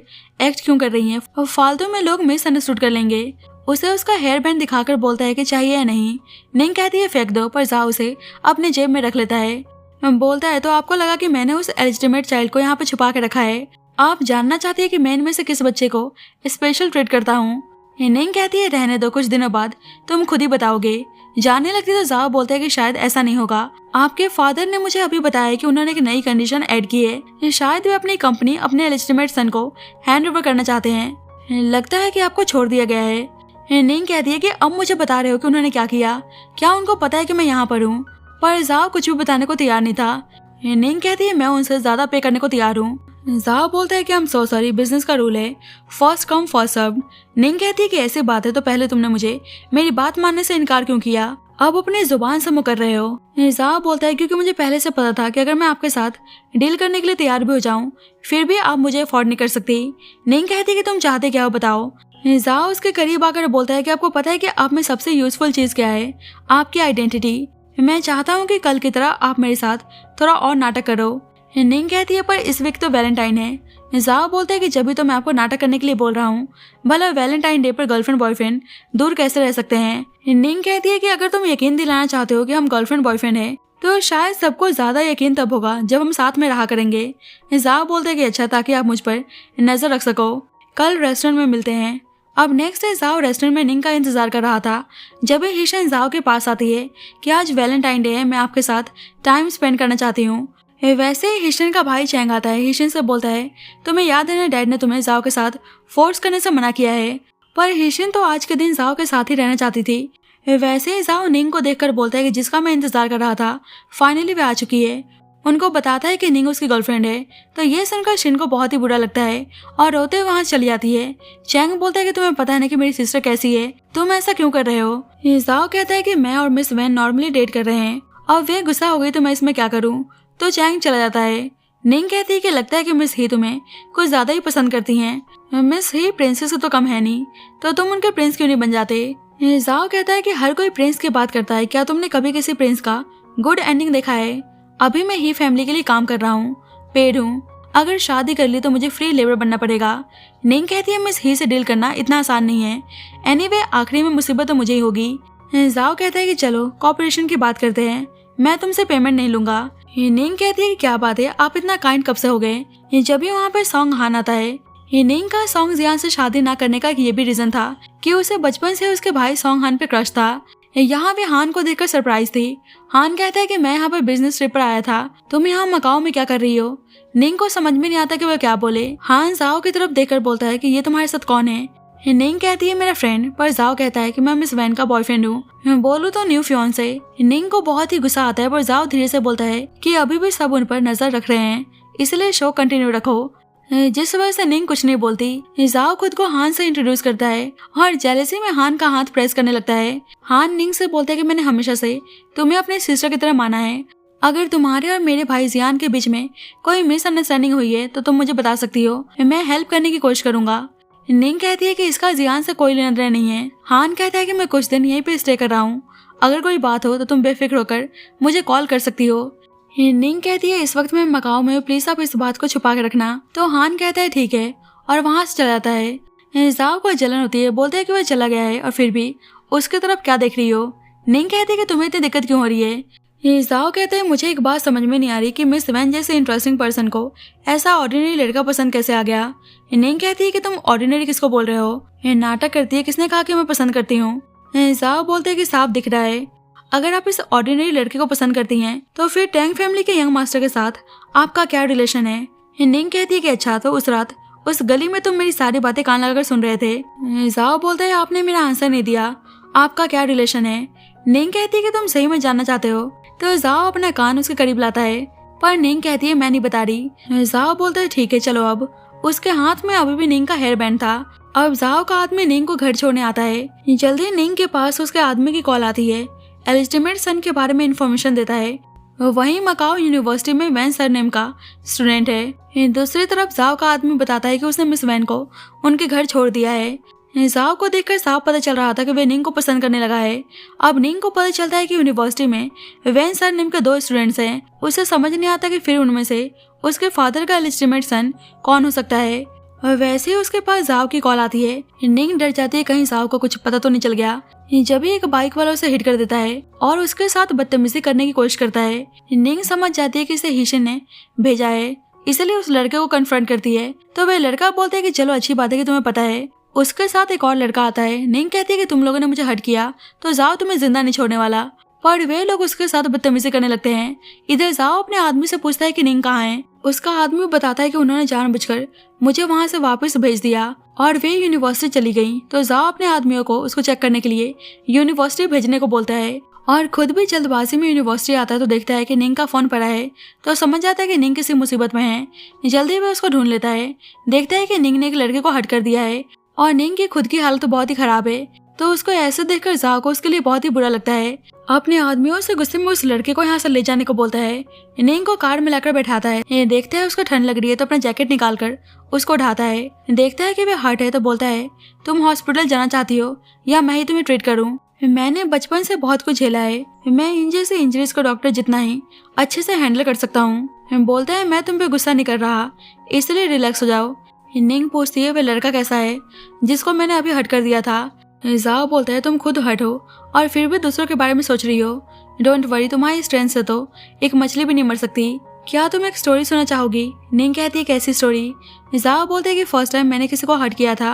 एक्ट क्यों कर रही हैं, और फालतू में लोग मिसअंडरस्टूड कर लेंगे। उसे उसका हेयर बैंड दिखाकर बोलता है कि चाहिए या नहीं। निंग कहती है फेंक दो, पर जाओ उसे अपने जेब में रख लेता है। बोलता है तो आपको लगा कि मैंने उस एलिजिटिमेट चाइल्ड को यहाँ पे छुपा के रखा है। आप जानना चाहती है कि मैं इनमें से किस बच्चे को स्पेशल ट्रीट करता हूँ। निंग कहती है रहने दो, कुछ दिनों बाद तुम खुद ही बताओगे। जानने लगती तो जाओ बोलता है कि शायद ऐसा नहीं होगा। आपके फादर ने मुझे अभी बताया कि उन्होंने एक नई कंडीशन ऐड की है, शायद वे अपनी कंपनी अपने एलिजिटिमेट सन को हैंड ओवर करना चाहते हैं। लगता है कि आपको छोड़ दिया गया है। निंग कहती है कि अब मुझे बता रहे हो कि उन्होंने क्या किया, क्या उनको पता है कि मैं यहाँ पर हूँ। पर जाओ कुछ भी बताने को तैयार नहीं था। निंग कहती है मैं उनसे ज्यादा पे करने को तैयार हूँ। जाओ बोलता है कि I'm so sorry, बिजनेस का रूल है फर्स्ट कम फर्स्ट सर्व। निंग कहती है कि ऐसी बात है तो पहले तुमने मुझे मेरी बात मानने से इनकार क्यों किया, अब अपनी जुबान से मुकर रहे हो। जाओ बोलता है क्योंकि मुझे पहले से पता था कि अगर मैं आपके साथ डील करने के लिए तैयार भी हो जाऊं फिर भी आप मुझे अफोर्ड नहीं कर सकती। निंग कहती है कि तुम चाहते क्या हो बताओ। जाओ उसके करीब आकर बोलता है कि आपको पता है कि आप में सबसे यूजफुल चीज क्या है, आपकी आइडेंटिटी। मैं चाहता हूँ कि कल की तरह आप मेरे साथ थोड़ा और नाटक करो। निंग कहती है पर इस वीक तो वैलेंटाइन है। जाओ बोलता है कि जब भी तो मैं आपको नाटक करने के लिए बोल रहा हूँ, भला वैलेंटाइन डे पर गर्लफ्रेंड बॉयफ्रेंड दूर कैसे रह सकते हैं। निंग कहती है कि अगर तुम यकीन दिलाना चाहते हो कि हम गर्लफ्रेंड बॉयफ्रेंड है तो शायद सबको ज्यादा यकीन तब होगा जब हम साथ में रहा करेंगे। जाओ बोलते है कि अच्छा, ताकि आप मुझ पर नजर रख सको। कल रेस्टोरेंट में मिलते हैं। अब नेक्स्ट डे जाओ रेस्टोरेंट में निंग का इंतजार कर रहा था। जब भी हिशन जाओ के पास आती है कि आज वैलेंटाइन डे है, मैं आपके साथ टाइम स्पेंड करना चाहती हूँ। वैसे ही हिशन का भाई चैंग आता है। हिशन से बोलता है तुम्हें याद है ना, डैड ने तुम्हें जाओ के साथ फोर्स करने से मना किया है। पर हिशन तो आज के दिन जाओ के साथ ही रहना चाहती थी। वैसे ही जाओ निंग को देखकर बोलता है कि जिसका मैं इंतजार कर रहा था फाइनली वे आ चुकी है। उनको बताता है कि निंग उसकी गर्लफ्रेंड है, तो ये सुनकर शिन को बहुत ही बुरा लगता है और रोते हुए वहाँ चली जाती है। चैंग बोलता है कि तुम्हें पता है ना कि मेरी सिस्टर कैसी है, तुम ऐसा क्यों कर रहे हो। जाओ कहता है कि मैं और मिस वैन नॉर्मली डेट कर रहे हैं, अब वे गुस्सा हो गई तो मैं इसमें क्या करूँ। तो चैंग चला जाता है। निंग कहती है कि लगता है कि मिस ही तुम्हें कुछ ज्यादा ही पसंद करती हैं। मिस ही प्रिंसेस से तो कम है नहीं, तो तुम उनके प्रिंस क्यों नहीं बन जाते। जाओ कहता है कि हर कोई प्रिंस की बात करता है, क्या तुमने कभी किसी प्रिंस का गुड एंडिंग देखा है। अभी मैं ही फैमिली के लिए काम कर रहा हूँ, पेड हूँ, अगर शादी कर ली तो मुझे फ्री लेबर बनना पड़ेगा। निंग कहती है मिस ही से डील करना इतना आसान नहीं है, एनीवे आखिरी में मुसीबत तो मुझे ही होगी। जाओ कहता है कि चलो कॉपरेशन की बात करते हैं, मैं तुमसे पेमेंट नहीं लूंगा। निंग कहती है कि क्या बात है, आप इतना काइंड कब से हो गए। जब भी वहाँ पर सॉन्ग हान आता है। निंग का सॉन्ग जियान से शादी ना करने का ये भी रीजन था कि उसे बचपन से उसके भाई सॉन्ग हान पे क्रश था। यहाँ भी हान को देखकर सरप्राइज थी। हान कहता है कि मैं यहाँ पर बिजनेस ट्रिप पर आया था, तुम यहाँ मकाओ में क्या कर रही हो। निंग को समझ में नहीं आता कि वह क्या बोले। हान जाओ की तरफ देखकर बोलता है कि ये तुम्हारे साथ कौन है। निंग कहती है मेरा फ्रेंड, पर जाओ कहता है कि मैं मिस वैन का बॉयफ्रेंड हूँ, बोलूँ तो न्यू फियांसे। निंग को बहुत ही गुस्सा आता है, पर जाओ धीरे से बोलता है कि अभी भी सब उन पर नजर रख रहे हैं, इसलिए शो कंटिन्यू रखो। जिस वजह से निंग कुछ नहीं बोलती। जाओ खुद को हान से इंट्रोड्यूस करता है और जेलसी में हान का हाथ प्रेस करने लगता है। हान निंग से बोलता है कि मैंने हमेशा से तुम्हें अपने सिस्टर की तरह माना है, अगर तुम्हारे और मेरे भाई जियान के बीच में कोई मिसअंडरस्टैंडिंग हुई है तो तुम मुझे बता सकती हो, मैं हेल्प करने की कोशिश करूंगा। निंग कहती है कि इसका जियान से कोई लेना देना नहीं है। हान कहता है कि मैं कुछ दिन यहीं पे स्टे कर रहा हूँ, अगर कोई बात हो तो तुम बेफिक्र होकर मुझे कॉल कर सकती हो। निंग कहती है इस वक्त मैं मकाओ में हूँ, प्लीज आप इस बात को छुपा के रखना। तो हान कहता है ठीक है और वहाँ से चला जाता है। जाओ को जलन होती है, बोलते है कि वह चला गया है और फिर भी उसकी तरफ क्या देख रही हो। निंग कहती है कि तुम्हें इतनी दिक्कत क्यों हो रही है। जाओ कहते हैं मुझे एक बात समझ में नहीं आ रही कि मिस वैन जैसे इंटरेस्टिंग पर्सन को ऐसा ऑर्डिनरी लड़का पसंद कैसे आ गया। निंग कहती है कि तुम ऑर्डिनरी किसको बोल रहे हो, नाटक करती है, किसने कहा कि मैं पसंद करती हूँ। जाओ बोलते है कि साफ दिख रहा है, अगर आप इस ऑर्डिनरी लड़के को पसंद करती हैं तो फिर टैंग फैमिली के यंग मास्टर के साथ आपका क्या रिलेशन है। निंग कहती है कि अच्छा, तो उस रात उस गली में तुम मेरी सारी बातें कान लगाकर सुन रहे थे। जाओ बोलता है आपने मेरा आंसर नहीं दिया, आपका क्या रिलेशन है। निंग कहती है कि तुम सही में जानना चाहते हो, तो जाओ अपना कान उसके करीब लाता है, पर निंग कहती है मैं नहीं बता रही। जाओ बोलता है ठीक है चलो। अब उसके हाथ में अभी भी निंग का हेयर बैंड था। अब जाओ का आदमी निंग को घर छोड़ने आता है। जल्दी निंग के पास उसके आदमी की कॉल आती है, एलिजिटिमेट सन के बारे में इंफॉर्मेशन देता है। वहीं मकाओ यूनिवर्सिटी में वैन सरनेम का स्टूडेंट है। दूसरी तरफ जाओ का आदमी बताता है कि उसने मिस वैन को उनके घर छोड़ दिया है। जाओ को देखकर साफ पता चल रहा था कि वे निंग को पसंद करने लगा है। अब निंग को पता चलता है कि यूनिवर्सिटी में वैन सर नाम के 2 स्टूडेंट्स हैं। उसे समझ नहीं आता कि फिर उनमें से उसके फादर का इलेजिटिमेट सन कौन हो सकता है। वैसे ही उसके पास जाओ की कॉल आती है। निंग डर जाती है कहीं जाओ को कुछ पता तो नहीं चल गया। जब ही एक बाइक वाला उसे हिट कर देता है और उसके साथ बदतमीजी करने की कोशिश करता है। निंग समझ जाती है कि इसे हीशन ने भेजा है, इसलिए उस लड़के को कन्फ्रंट करती है। तो वह लड़का बोलता है कि चलो अच्छी बात है कि तुम्हें पता है। उसके साथ एक और लड़का आता है। निंग कहती है कि तुम लोगों ने मुझे हर्ट किया तो जाओ तुम्हें जिंदा नहीं छोड़ने वाला, पर वे लोग उसके साथ बदतमीजी करने लगते हैं। इधर जाओ अपने आदमी से पूछता है कि निंग कहाँ है। उसका आदमी बताता है कि उन्होंने जानबूझकर मुझे वहाँ से वापस भेज दिया और वे यूनिवर्सिटी चली गई। तो जाओ अपने आदमियों को उसको चेक करने के लिए यूनिवर्सिटी भेजने को बोलता है और खुद भी जल्दबाजी में यूनिवर्सिटी आता है। तो देखता है कि निंग का फोन पड़ा है तो समझ जाता है कि निंग किसी मुसीबत में है। जल्दी वह उसको ढूंढ लेता है। देखता है कि निंग ने एक लड़के को हर्ट कर दिया है और निंग की खुद की हालत तो बहुत ही खराब है। तो उसको ऐसे देखकर जाओ को उसके लिए बहुत ही बुरा लगता है। अपने आदमियों से गुस्से में उस लड़के को यहाँ से ले जाने को बोलता है। निंग को कार में लाकर बैठाता है। ये देखता है उसको ठंड लग रही है तो अपना जैकेट निकाल कर उसको उठाता है। देखता है कि वह हर्ट है तो बोलता है तुम हॉस्पिटल जाना चाहती हो या मैं ही तुम्हें ट्रीट करूँ? मैंने बचपन से बहुत कुछ झेला है, मैं इन जैसे इंजरीज को डॉक्टर जितना ही अच्छे से हैंडल कर सकता हूँ। बोलता है मैं तुम पे गुस्सा नहीं कर रहा, इसलिए रिलैक्स हो जाओ। निंग पूछती है वह लड़का कैसा है जिसको मैंने अभी हर्ट कर दिया था। जाओ बोलता है तुम खुद हर्ट हो और फिर भी दूसरों के बारे में सोच रही हो। डोंट वरी, तुम्हारी स्ट्रेंथ से तो एक मछली भी नहीं मर सकती। क्या तुम एक स्टोरी सुनना चाहोगी? निंग कहती है कैसी स्टोरी? जाओ बोलते है कि फर्स्ट टाइम मैंने किसी को हर्ट किया था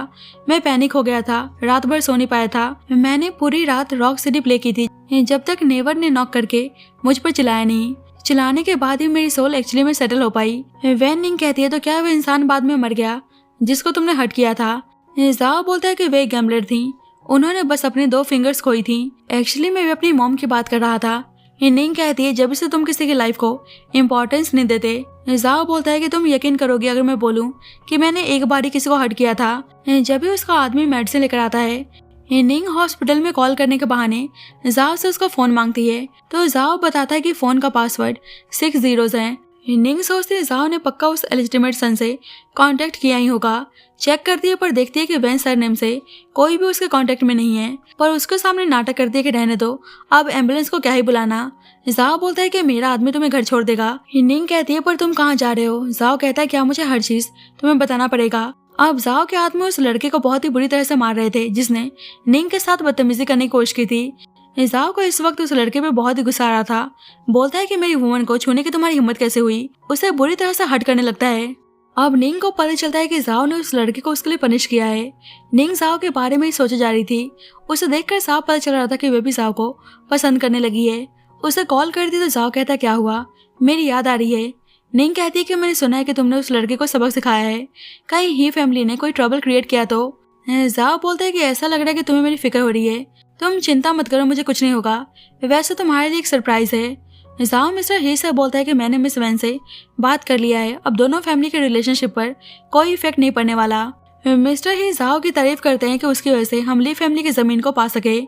मैं पैनिक हो गया था, रात भर सो नहीं पाया था। मैंने पूरी रात रॉक सिटी प्ले की थी जब तक नेवर ने नॉक करके मुझ पर चिल्लाया नहीं। चिल्लाने के बाद ही मेरी सोल एक्चुअली में सेटल हो पाई। वैन निंग कहती है तो क्या वह इंसान बाद में मर गया जिसको तुमने हर्ट किया था? जाओ बोलता है कि वे गैम्बलर थी, उन्होंने बस अपनी 2 फिंगर्स खोई थी। एक्चुअली मैं अपनी मॉम की बात कर रहा था। निंग कहती है जब से तुम किसी की लाइफ को इम्पोर्टेंस नहीं देते। जाओ बोलता है कि तुम यकीन करोगे अगर मैं बोलूं कि मैंने एक बार ही किसी को हर्ट किया था। जब भी उसका आदमी मेडिसिन लेकर आता है निंग हॉस्पिटल में कॉल करने के बहाने जाओ से उसका फोन मांगती है। तो जाओ बताता है कि फोन का पासवर्ड 6 ज़ीरोज़ है। निंग सोचती है जाओ ने पक्का उस एलिजिटिमेट सन से कांटेक्ट किया ही होगा। चेक करती है पर देखती है कि वैन सर नेम से कोई भी उसके कांटेक्ट में नहीं है, पर उसके सामने नाटक करती है कि रहने दो, अब एम्बुलेंस को क्या ही बुलाना। जाओ बोलता है कि मेरा आदमी तुम्हें घर छोड़ देगा। निंग कहती है पर तुम कहाँ जा रहे हो? जाओ कहता है क्या मुझे हर चीज तुम्हें बताना पड़ेगा। अब जाओ के आदमी उस लड़के को बहुत ही बुरी तरह से मार रहे थे जिसने निंग के साथ बदतमीजी करने की कोशिश की थी। जाओ को इस वक्त उस लड़के पे बहुत ही गुस्सा आ रहा था। बोलता है कि मेरी वुमन को छूने की तुम्हारी हिम्मत कैसे हुई? उसे बुरी तरह से हर्ट करने लगता है। अब निंग को पता चलता है कि जाओ ने उस लड़के को उसके लिए पनिश किया है। निंग जाओ के बारे में ही सोचे जा रही थी। उसे देखकर साफ पता चल रहा था कि वे भी जाओ को पसंद करने लगी है। उसे कॉल करती तो जाओ कहता क्या हुआ, मेरी याद आ रही है। निंग कहती है कि मैंने सुना है कि तुमने उस लड़के को सबक सिखाया है, कहीं ही फैमिली ने कोई ट्रबल क्रिएट किया तो? जाओ बोलता है कि ऐसा लग रहा है कि तुम्हें मेरी फिक्र हो रही है, तुम चिंता मत करो, मुझे कुछ नहीं होगा, वैसे तुम्हारे लिए एक सरप्राइज है। जाओ मिस्टर ही से बोलता है कि मैंने मिस वैन से बात कर लिया है, अब दोनों फैमिली के रिलेशनशिप पर कोई इफेक्ट नहीं पड़ने वाला। मिस्टर ही जाओ की तारीफ करते हैं कि उसकी वजह से हम ली फैमिली की जमीन को पा सके।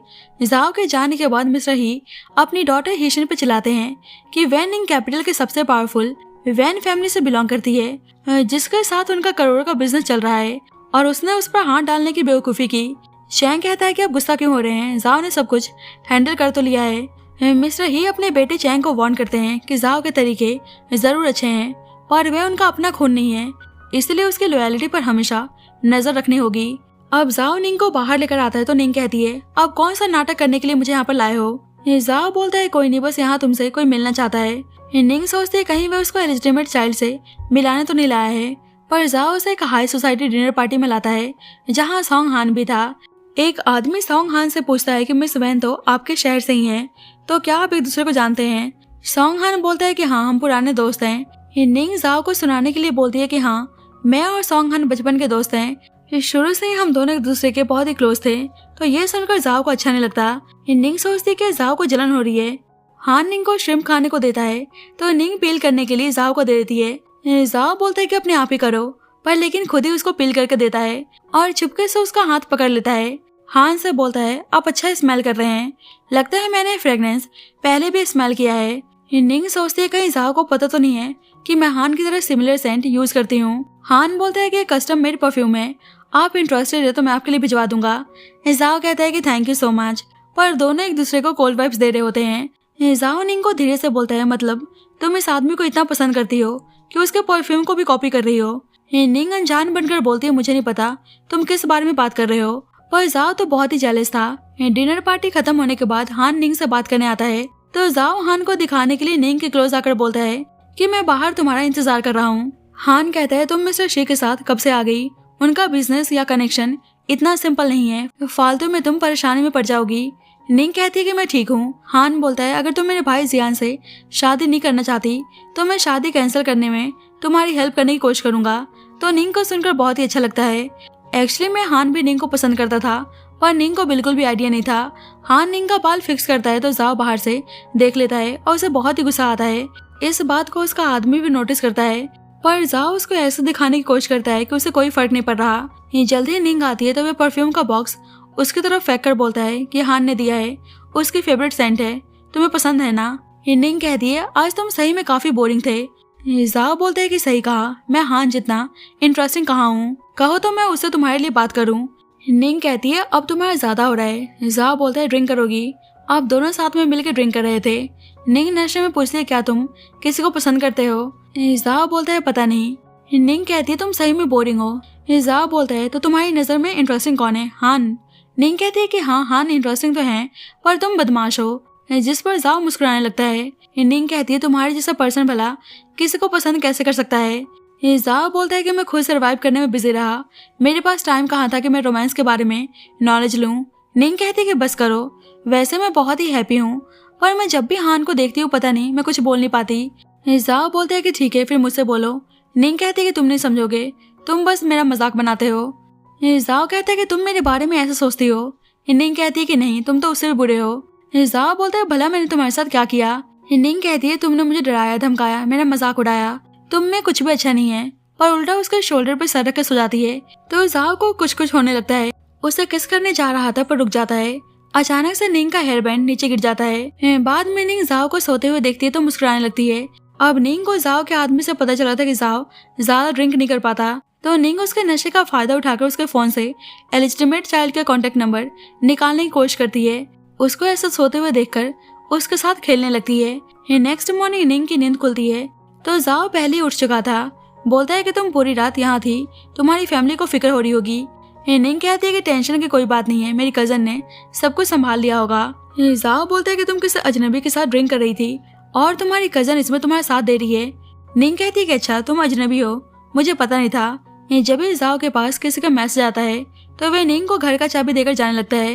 जाओ के जाने के बाद मिस्टर ही अपनी डॉटर हीशन पे चिल्लाते हैं कि वैन निंग कैपिटल के सबसे पावरफुल वैन फैमिली से बिलोंग करती है, जिसके साथ उनका करोड़ों का बिजनेस चल रहा है और उसने उस पर हाथ डालने की बेवकूफ़ी की। शैंग कहता है कि आप गुस्सा क्यों हो रहे हैं, जाओ ने सब कुछ हैंडल कर तो लिया है। मिस्टर ही अपने बेटे चैंग को वार्न करते हैं कि जाओ के तरीके जरूर अच्छे हैं पर वह उनका अपना खून नहीं है, इसलिए उसकी लॉयल्टी पर हमेशा नजर रखनी होगी। अब जाओ निंग को बाहर लेकर आता है तो निंग कहती है अब कौन सा नाटक करने के लिए मुझे यहाँ पर लाए हो? जाओ बोलता है कोई नहीं, बस यहाँ तुमसे कोई मिलना चाहता है। निंग सोचती है कहीं वह उसको इलेजिटिमेट चाइल्ड से मिलाने तो नहीं लाया है, पर जाओ उसे एक हाई सोसाइटी डिनर पार्टी में लाता है जहाँ सॉन्ग हान भी था। एक आदमी सॉन्ग हान से पूछता है कि मिस वैन तो आपके शहर से ही हैं, तो क्या आप एक दूसरे को जानते हैं? सॉन्ग हान बोलता है कि हाँ, हम पुराने दोस्त हैं। निंग जाओ को सुनाने के लिए बोलती है कि हाँ, मैं और सॉन्ग हान बचपन के दोस्त हैं, शुरू से ही हम दोनों एक दूसरे के बहुत ही क्लोज थे। तो ये सुनकर जाओ को अच्छा नहीं लगता। निंग सोचती है कि जाओ को जलन हो रही है। हान निंग को श्रिम्प खाने को देता है तो निंग पील करने के लिए जाओ को दे देती है। जाओ बोलता है कि अपने आप ही करो, पर लेकिन खुद ही उसको पील करके देता है और चुपके से उसका हाथ पकड़ लेता है। हान से बोलता है आप अच्छा स्मेल कर रहे हैं, लगता है मैंने फ्रेगनेंस पहले भी स्मेल किया है। निंग सोचती है कहीं जाओ को पता तो नहीं है कि मैं हान की तरह सिमिलर सेंट यूज करती हूँ। हान बोलता है कि कस्टम मेड परफ्यूम है, आप इंटरेस्टेड है तो मैं आपके लिए भिजवा दूंगा। जाओ कहता है कि थैंक यू सो मच, पर दोनों एक दूसरे को कोल्ड वाइब्स दे रहे होते हैं। जाओ निंग को धीरे से बोलता है, मतलब तुम इस आदमी को इतना पसंद करती हो कि उसके परफ्यूम को भी कॉपी कर रही हो। निंग अनजान बनकर बोलती है, मुझे नहीं पता तुम किस बारे में बात कर रहे हो। पर जाओ तो बहुत ही जेलस था। डिनर पार्टी खत्म होने के बाद हान निंग से बात करने आता है, तो जाओ हान को दिखाने के लिए निंग के क्लोज आकर बोलता है कि मैं बाहर तुम्हारा इंतजार कर रहा हूँ। हान कहता है, तुम मिस्टर शी के साथ कब से आ गई? उनका बिजनेस या कनेक्शन इतना सिंपल नहीं है, फालतू में तुम परेशानी में पड़ जाओगी। निंग कहती है कि मैं ठीक हूँ। हान बोलता है, अगर तुम मेरे भाई जियान से शादी नहीं करना चाहती तो मैं शादी कैंसिल करने में तुम्हारी हेल्प करने की कोशिश करूंगा। तो निंग को सुनकर बहुत ही अच्छा लगता है। एक्चुअली मैं हान भी निंग को पसंद करता था, पर निंग को बिल्कुल भी आइडिया नहीं था। हान निंग का बाल फिक्स करता है तो जाओ बाहर से देख लेता है और उसे बहुत ही गुस्सा आता है। इस बात को उसका आदमी भी नोटिस करता है, पर जाओ उसको ऐसे दिखाने की कोशिश करता है कि उसे कोई फर्क नहीं पड़ रहा। जल्दी ही निंग आती है तो वह परफ्यूम का बॉक्स उसकी तरफ फेंक कर बोलता है कि हान ने दिया है, उसकी फेवरेट सेंट है, तुम्हें पसंद है ना? निंग कहती है, आज तुम सही में काफी बोरिंग थे। जाओ बोलता है कि सही कहा, मैं हान जितना इंटरेस्टिंग कहाँ हूँ, कहो तो मैं उससे तुम्हारे लिए बात करूँ। निंग कहती है, अब तुम्हारा ज्यादा हो रहा है। जाओ बोलता है, ड्रिंक करोगी? आप दोनों साथ में मिलकर ड्रिंक कर रहे थे। निंग नशे में पूछती है, क्या तुम किसी को पसंद करते हो? जाओ बोलता है, पता नहीं। निंग कहती है, तुम सही में बोरिंग हो। जाओ बोलता है, तो तुम्हारी नजर में इंटरेस्टिंग कौन है? हान। निंग कहती है कि हाँ, हान इंटरेस्टिंग तो है, पर तुम बदमाश हो। जिस पर जाओ मुस्कुराने लगता है। निंग कहती है, तुम्हारे जैसा पर्सन भला किसी को पसंद कैसे कर सकता है? जाओ बोलता है कि मैं खुद सर्वाइव करने में बिजी रहा, मेरे पास टाइम कहाँ था कि मैं रोमांस के बारे में नॉलेज लूँ। निंग कहती है कि बस करो, वैसे मैं बहुत ही हैप्पी हूँ, पर मैं जब भी हान को देखती हूँ पता नहीं मैं कुछ बोल नहीं पाती। जाओ बोलता है कि ठीक है, फिर मुझसे बोलो। निंग कहती है कि तुम नहीं समझोगे, तुम बस मेरा मजाक बनाते हो। जाओ कहता है कि तुम मेरे बारे में ऐसा सोचती हो। निंग कहती है कि नहीं, तुम तो उससे भी बुरे हो। जाओ बोलता है, भला मैंने तुम्हारे साथ क्या किया? निंग कहती है, तुमने मुझे डराया, धमकाया, मेरा मजाक उड़ाया, तुम में कुछ भी अच्छा नहीं है। पर उल्टा उसके शोल्डर पर सर रख के सो जाती है। तो जाओ को कुछ होने लगता है। उसे किस करने जा रहा था पर रुक जाता है। अचानक से निंग का हेयर बैंड नीचे गिर जाता है। बाद में निंग जाओ को सोते हुए देखती है तो मुस्कुराने लगती है। अब निंग को जाओ के आदमी से पता चला था कि जाओ ज्यादा ड्रिंक नहीं कर पाता, तो निंग उसके नशे का फायदा उठाकर उसके फोन से एलिजिटिमेट चाइल्ड का कॉन्टेक्ट नंबर निकालने की कोशिश करती है। उसको ऐसा सोते हुए देखकर उसके साथ खेलने लगती है। नेक्स्ट मॉर्निंग निंग की नींद खुलती है तो जाओ पहले उठ चुका था। बोलता है कि तुम पूरी रात यहाँ थी, तुम्हारी फैमिली को फिक्र हो रही होगी। निंग कहती है कि टेंशन की कोई बात नहीं है, मेरी कजन ने सब कुछ संभाल लिया होगा। जाओ बोलता है कि तुम किसी अजनबी के साथ ड्रिंक कर रही थी और तुम्हारी कजन इसमें तुम्हारा साथ दे रही है। निंग कहती है कि अच्छा, तुम अजनबी हो, मुझे पता नहीं था। जब भी जाओ के पास किसी का मैसेज आता है तो वे निंग को घर का चाबी देकर जाने लगता है।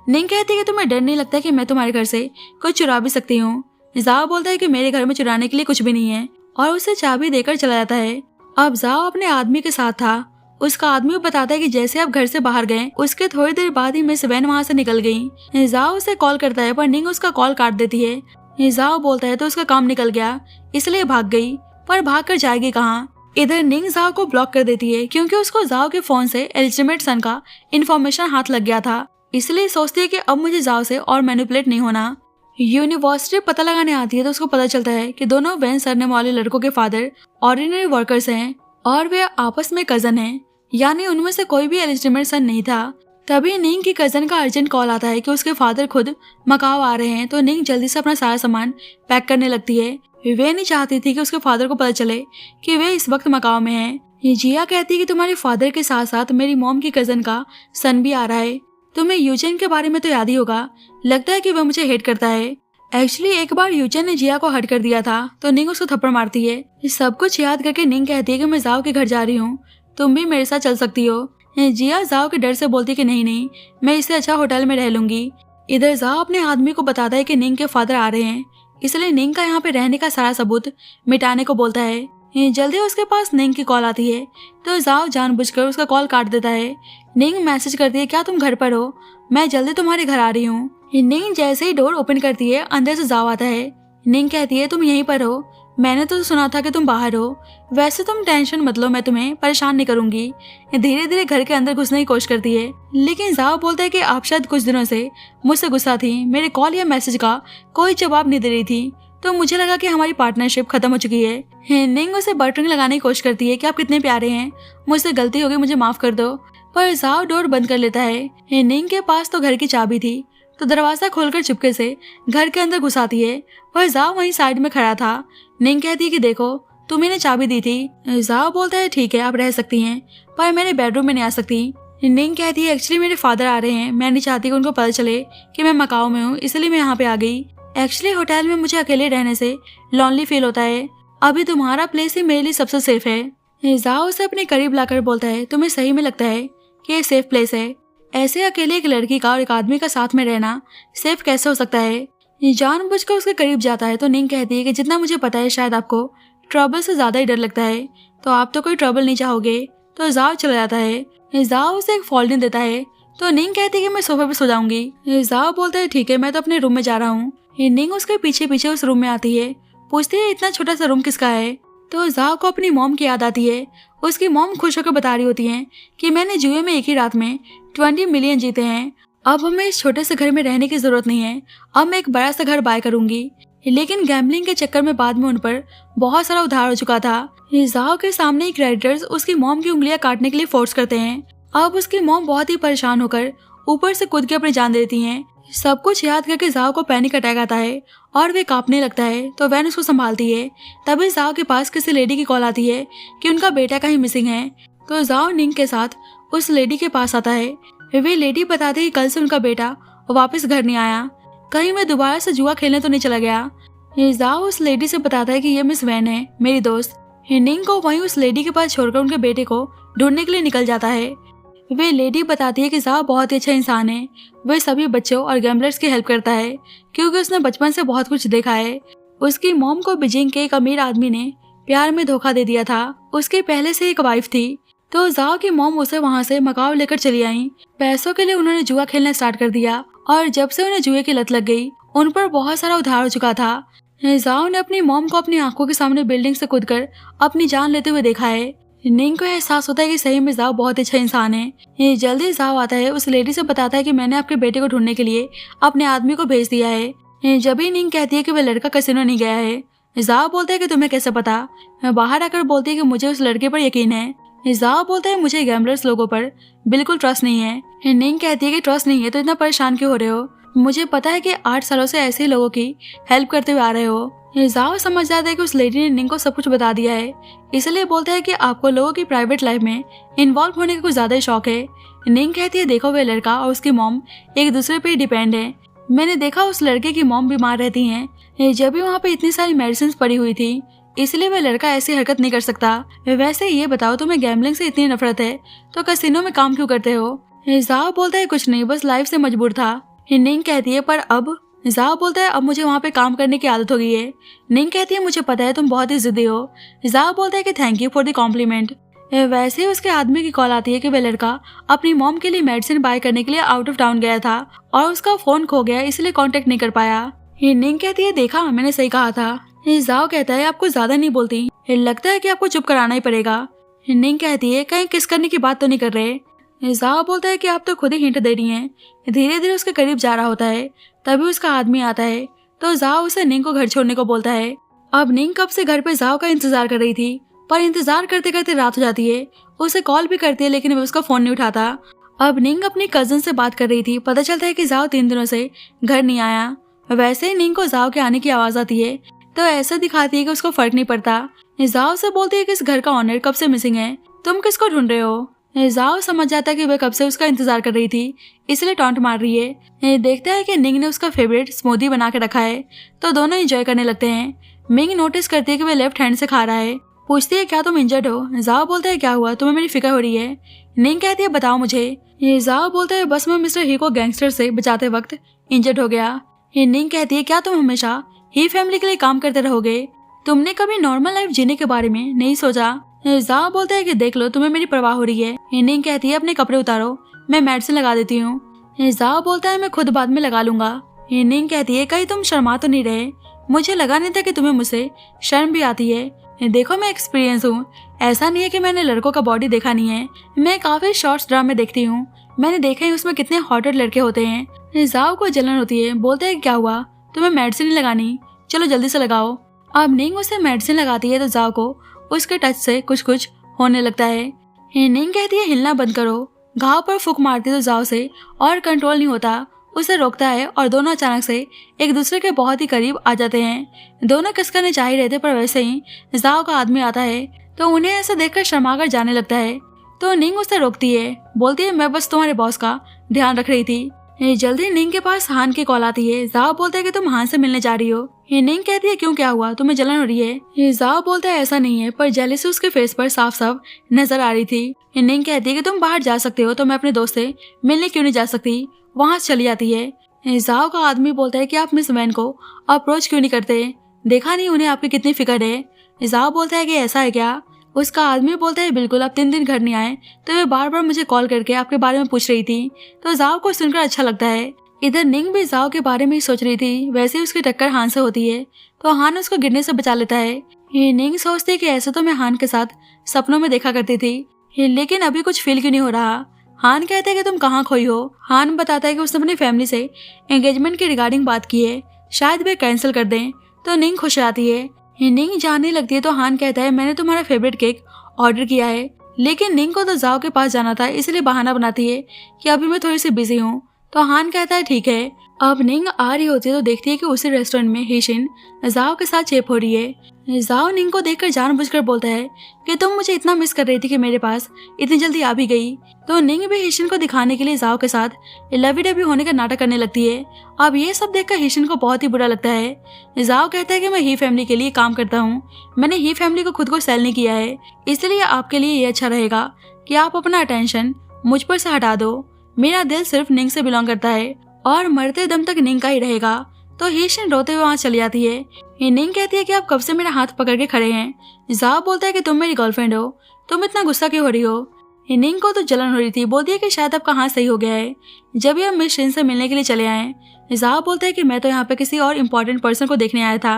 निंग कहती है कि तुम्हें डर नहीं लगता कि मैं तुम्हारे घर से कुछ चुरा भी सकती हूँ। जाओ बोलता है कि मेरे घर में चुराने के लिए कुछ भी नहीं है और उसे चाबी देकर चला जाता है। अब जाओ अपने आदमी के साथ था। उसका आदमी बताता है कि जैसे आप घर से बाहर गए उसके थोड़ी देर बाद ही मिस वैन वहाँ से निकल गई। जाओ उसे कॉल करता है पर निंग उसका कॉल काट देती है। जाओ बोलता है तो उसका काम निकल गया इसलिए भाग गई, पर भाग कर जाएगी कहाँ? इधर निंग जाओ को ब्लॉक कर देती है क्योंकि उसको जाओ के फोन से एलिजिमेट सन का इन्फॉर्मेशन हाथ लग गया था, इसलिए सोचती है कि अब मुझे जाओ से और मैनिपुलेट नहीं होना। यूनिवर्सिटी पता लगाने आती है तो उसको पता चलता है कि दोनों वैन सरने वाले लड़कों के फादर ऑर्डिनरी वर्कर्स हैं और वे आपस में कजन हैं, यानी उनमें से कोई भी एलिजिमेट सन नहीं था। तभी निंग की कजन का अर्जेंट कॉल आता है कि उसके फादर खुद मकाओ आ रहे हैं, तो निंग जल्दी से अपना सारा सामान पैक करने लगती है। वे नहीं चाहती थी कि उसके फादर को पता चले कि वे इस वक्त मकाओ में हैं। जिया कहती है कि तुम्हारे फादर के साथ साथ मेरी मॉम की कजन का सन भी आ रहा है, तुम्हें यूजेन के बारे में तो याद ही होगा, लगता है कि वह मुझे हेट करता है। एक्चुअली एक बार यूजेन ने जिया को हट कर दिया था तो निंग उसको थप्पड़ मारती है। सब कुछ याद करके निंग कहती है कि मैं जाओ के घर जा रही हूँ, तुम भी मेरे साथ चल सकती हो। जिया जाओ के डर से बोलती कि नहीं, मैं इससे अच्छा होटल में रह लूंगी। इधर जाओ अपने आदमी को बताता है कि निंग के फादर आ रहे हैं, इसलिए निंग का यहाँ पे रहने का सारा सबूत मिटाने को बोलता है। जल्दी उसके पास निंग की कॉल आती है तो जाओ जानबूझकर उसका कॉल काट देता है। निंग मैसेज करती है, क्या तुम घर पर हो? मैं जल्दी तुम्हारे घर आ रही हूँ। निंग जैसे ही डोर ओपन करती है अंदर से जाओ आता है। निंग कहती है, तुम यहीं पर हो, मैंने तो सुना था कि तुम बाहर हो, वैसे तुम टेंशन मत लो, मैं तुम्हें परेशान नहीं करूंगी। धीरे धीरे घर के अंदर घुसने की कोशिश करती है, लेकिन जाओ बोलता है कि आप शायद कुछ दिनों से मुझसे गुस्सा थी, मेरे कॉल या मैसेज का कोई जवाब नहीं दे रही थी, तो मुझे लगा कि हमारी पार्टनरशिप खत्म हो चुकी है। निंग उसे बटरिंग लगाने की कोशिश करती है कि आप कितने प्यारे हैं, मुझसे गलती हो गई, मुझे माफ कर दो। पर जाओ डोर बंद कर लेता है। निंग के पास तो घर की चाबी थी, तो दरवाजा खोलकर चुपके से घर के अंदर घुसाती है। पर जाओ वहीं साइड में खड़ा था। निंग कहती है कि देखो तुम्हें ने चाबी दी थी। जाओ बोलता है ठीक है आप रह सकती हैं, पर मेरे बेडरूम में नहीं आ सकती। निंग कहती है एक्चुअली मेरे फादर आ रहे हैं, मैं नहीं चाहती कि उनको पता चले कि मैं मकाओ में हूँ, इसलिए मैं यहाँ पे आ गई। एक्चुअली होटल में मुझे अकेले रहने से लॉनली फील होता है, अभी तुम्हारा प्लेस ही मेरे लिए सबसे सेफ है। जाओ उसे अपने करीब लाकर बोलता है तुम्हें सही में लगता है कि ये सेफ प्लेस है? ऐसे अकेले एक लड़की का और एक आदमी का साथ में रहना सेफ कैसे हो सकता है? जानबूझकर उसके करीब जाता है तो निंग कहती है कि जितना मुझे पता है शायद आपको ट्रबल से ज्यादा ही डर लगता है, तो आप तो कोई ट्रबल नहीं चाहोगे। तो जाओ चला जाता है। जाओ उसे एक फोल्डिंग देता है तो निंग कहती है कि मैं सोफे पे सो जाऊंगी। जाओ बोलता है ठीक है मैं तो अपने रूम में जा रहा हूँ। निंग उसके पीछे पीछे उस रूम में आती है, पूछती है इतना छोटा सा रूम किसका है? तो जाओ को अपनी मॉम की याद आती है। उसकी मॉम खुश होकर बता रही होती है कि मैंने जुए में एक ही रात में 20 मिलियन जीते हैं, अब हमें इस छोटे से घर में रहने की जरूरत नहीं है, अब मैं एक बड़ा सा घर बाय करूंगी। लेकिन गैम्बलिंग के चक्कर में बाद में उन पर बहुत सारा उधार हो चुका था। जाओ के सामने ही क्रेडिटर्स उसकी मॉम की उंगलियां काटने के लिए फोर्स करते हैं। अब उसकी मॉम बहुत ही परेशान होकर ऊपर से कूद के अपनी जान देती हैं। सब कुछ याद करके जाओ को पैनिक अटैक आता है और वे कांपने लगता है, तो वैन उसको संभालती है। तभी जाओ के पास किसी लेडी की कॉल आती है कि उनका बेटा कहीं मिसिंग है। तो जाओ निंग के साथ उस लेडी के पास आता है। वे लेडी बताते कि कल से उनका बेटा वापस घर नहीं आया, कहीं मैं दोबारा से जुआ खेलने तो नहीं चला गया। जाओ उस लेडी से बताता है कि ये मिस वैन है मेरी दोस्त। निंग को वहीं उस लेडी के पास छोड़कर उनके बेटे को ढूंढने के लिए निकल जाता है। वे लेडी बताती है कि जाओ बहुत ही अच्छा इंसान है, वह सभी बच्चों और गैम्बलर्स की हेल्प करता है क्योंकि उसने बचपन से बहुत कुछ देखा है। उसकी मॉम को बीजिंग के एक अमीर आदमी ने प्यार में धोखा दे दिया था, उसके पहले से एक वाइफ थी, तो जाओ की मॉम उसे वहाँ से मकाओ लेकर चली आई। पैसों के लिए उन्होंने जुआ खेलना स्टार्ट कर दिया और जब से उन्हें जुए की लत लग गई उन पर बहुत सारा उधार हो चुका था। जाओ ने अपनी मॉम को अपनी आंखों के सामने बिल्डिंग से कूदकर अपनी जान लेते हुए देखा है। निंग को एहसास होता है कि सही में जाओ बहुत अच्छा इंसान है। ये जल्दी जाओ आता है, उस लेडी से बताता है कि मैंने आपके बेटे को ढूंढने के लिए अपने आदमी को भेज दिया है। जब ही निंग कहती है कि वह लड़का कैसीनो नहीं गया है। जाओ बोलता है कि तुम्हें कैसे पता? बाहर आकर बोलती है कि मुझे उस लड़के पर यकीन है। जाओ बोलता है मुझे गैम्बलर्स लोगों पर बिल्कुल ट्रस्ट नहीं है। निंग कहती है कि ट्रस्ट नहीं है तो इतना परेशान क्यों हो रहे हो? मुझे पता है कि 8 सालों से ऐसे ही लोगों की हेल्प करते हुए आ रहे हो। जाओ समझ जाता है कि उस लेडी ने निंग को सब कुछ बता दिया है, इसलिए बोलता है कि आपको लोगों की प्राइवेट लाइफ में इन्वॉल्व होने का कुछ ज्यादा ही शौक है। निंग कहती है देखो वे लड़का और उसकी मॉम एक दूसरे पे डिपेंड है, मैंने देखा उस लड़के की मॉम बीमार रहती हैं, जब भी वहाँ पे इतनी सारी मेडिसिन पड़ी हुई थी, इसलिए वह लड़का ऐसी हरकत नहीं कर सकता। वैसे ये बताओ तुम्हें गैम्बलिंग से इतनी नफरत है तो कैसीनो में काम क्यों करते हो? जाओ बोलता है कुछ नहीं, बस लाइफ से मजबूर था। निंग कहती है पर अब? जाओ बोलता है अब मुझे वहाँ पे काम करने की आदत हो गई है। निंग कहती है मुझे पता है तुम बहुत ही जिद्दी हो। जाओ बोलता है कि thank you for the compliment. वैसे ही उसके आदमी की कॉल आती है कि वह लड़का अपनी मॉम के लिए मेडिसिन बाय करने के लिए आउट ऑफ टाउन गया था और उसका फोन खो गया, इसलिए कांटेक्ट नहीं कर पाया। निंग कहती है देखा मैंने सही कहा था। जाओ कहता है आपको ज्यादा नहीं बोलती, लगता है कि आपको चुप कराना ही पड़ेगा। निंग कहती है कहीं किस करने की बात तो नहीं कर रहे। जाओ बोलता है कि आप तो खुद ही हिंट दे रही हैं। धीरे धीरे उसके करीब जा रहा होता है, तभी उसका आदमी आता है तो जाओ उसे निंग को घर छोड़ने को बोलता है। अब निंग कब से घर पे जाओ का इंतजार कर रही थी, पर इंतजार करते करते रात हो जाती है। उसे कॉल भी करती है लेकिन वह उसका फोन नहीं उठाता। अब निंग अपनी कजन से बात कर रही थी, पता चलता है कि जाओ 3 दिनों से घर नहीं आया। वैसे ही निंग को जाओ के आने की आवाज आती है तो ऐसा दिखाती है कि उसको फर्क नहीं पड़ता। जाओ से बोलती है कि इस घर का ऑनर कब से मिसिंग है, तुम किसको ढूंढ रहे हो? जाओ समझ जाता है कि वह कब से उसका इंतजार कर रही थी, इसलिए टॉन्ट मार रही है। देखता है कि निंग ने उसका फेवरेट स्मूदी बना के रखा है तो दोनों एंजॉय करने लगते हैं। मिंग नोटिस करती है कि वह लेफ्ट हैंड से खा रहा है, पूछती है क्या तुम इंजर्ड हो? जाओ बोलता है क्या हुआ, तुम्हें मेरी फिक्र हो रही है? निंग कहती है बताओ मुझे। जाओ बोलता है बस मैं मिस्टर ही को गैंगस्टर से बचाते वक्त इंजर्ड हो गया। निंग कहती है क्या तुम हमेशा ही फैमिली के लिए काम करते रहोगे, तुमने कभी नॉर्मल लाइफ जीने के बारे में नहीं सोचा? जाओ बोलता है कि देख लो तुम्हें मेरी परवाह हो रही है। निंग कहती है अपने कपड़े उतारो, मैं मेडिसिन लगा देती हूँ। जाओ बोलता है मैं खुद बाद में लगा लूंगा। निंग कहती है कहीं तुम शर्मा तो नहीं रहे? मुझे लगा नहीं था कि तुम्हें मुझसे शर्म भी आती है। देखो मैं एक्सपीरियंस हूँ, ऐसा नहीं है कि मैंने लड़कों का बॉडी देखा नहीं है, मैं काफी शॉर्ट्स ड्रामे देखती हूँ, मैंने देखा है उसमें कितने हॉटेड लड़के होते हैं। जाओ को जलन होती है, बोलता है क्या हुआ, तुम्हें मेडिसिन नहीं लगानी, चलो जल्दी से लगाओ। अब निंग उसे मेडिसिन लगाती है तो जाओ को उसके टच से कुछ कुछ होने लगता है। निंग कहती है हिलना बंद करो, घाव पर फूंक मारती तो जाओ से और कंट्रोल नहीं होता उसे रोकता है और दोनों अचानक से एक दूसरे के बहुत ही करीब आ जाते हैं। दोनों किस करने चाह ही रहते पर वैसे ही जाओ का आदमी आता है तो उन्हें ऐसा देखकर शर्माकर जाने लगता है। तो निंग उसे रोकती है, बोलती है मैं बस तुम्हारे बॉस का ध्यान रख रही थी। जल्दी निंग के पास हान की कॉल आती है। जाओ बोलता है कि तुम हान से मिलने जा रही हो। निंग कहती है क्यों, क्या हुआ, तुम्हें जलन हो रही है। जाओ बोलता है ऐसा नहीं है, पर जेलसी उसके फेस पर साफ साफ नजर आ रही थी। निंग कहती है कि तुम बाहर जा सकते हो तो मैं अपने दोस्त से मिलने क्यों नहीं जा सकती, वहाँ चली जाती है। जाओ का आदमी बोलता है कि आप मिस वैन को अप्रोच क्यों नहीं करते, देखा नहीं उन्हें आपकी कितनी फिक्र है। जाओ बोलता है कि ऐसा है क्या। उसका आदमी बोलता है बिल्कुल, आप 3 दिन घर नहीं आए तो वे बार बार मुझे कॉल करके आपके बारे में पूछ रही थी। तो जाओ को सुनकर अच्छा लगता है। इधर निंग भी जाओ के बारे में ही सोच रही थी। वैसे ही उसकी टक्कर हान से होती है तो हान उसको गिरने से बचा लेता है। निंग सोचती है कि ऐसे तो मैं हान के साथ सपनों में देखा करती थी, लेकिन अभी कुछ फील क्यों नहीं हो रहा। हान कहता है कि तुम कहाँ खोई हो। हान बताता है कि उसने अपनी फैमिली से एंगेजमेंट की रिगार्डिंग बात की है, शायद वे कैंसिल कर दें। तो निंग खुश आती है। निंग जानने लगती है तो हान कहता है मैंने तुम्हारा फेवरेट केक ऑर्डर किया है, लेकिन निंग को तो जाओ के पास जाना था इसलिए बहाना बनाती है कि अभी मैं थोड़ी सी बिजी हूँ। तो हान कहता है ठीक है। अब निंग आ रही होती है तो देखती है कि उसी रेस्टोरेंट में हीशिन जाओ के साथ चेप हो रही है। जाओ निंग को देखकर जानबूझकर बोलता है कि तुम मुझे इतना मिस कर रही थी कि मेरे पास इतनी जल्दी आ भी गई। तो निंग भी हीशिन को दिखाने के लिए जाओ के साथ लवी डबी होने का नाटक करने लगती है। अब ये सब देखकर हीशिन को बहुत ही बुरा लगता है। जाओ कहता है कि मैं ही फैमिली के लिए काम करता हूँ, मैंने ही फैमिली को खुद को सेल नहीं किया है, इसलिए आपके लिए ये अच्छा रहेगा कि आप अपना अटेंशन मुझ पर से हटा दो। मेरा दिल सिर्फ निंग से बिलोंग करता है और मरते दम तक निंग का ही रहेगा। तो हीशिन रोते हुए वहाँ चली जाती है। निंग कहती है कि आप कब से मेरा हाथ पकड़ के खड़े हैं। जाओ बोलता है कि तुम मेरी गर्लफ्रेंड हो, तुम इतना गुस्सा क्यों हो रही हो। निंग को तो जलन हो रही थी, बोलती है कि शायद आपका हाथ सही हो गया है जब ये मिस शिन से मिलने के लिए चले आए। जाओ बोलता है कि मैं तो यहाँ पे किसी और इम्पोर्टेंट पर्सन को देखने आया था।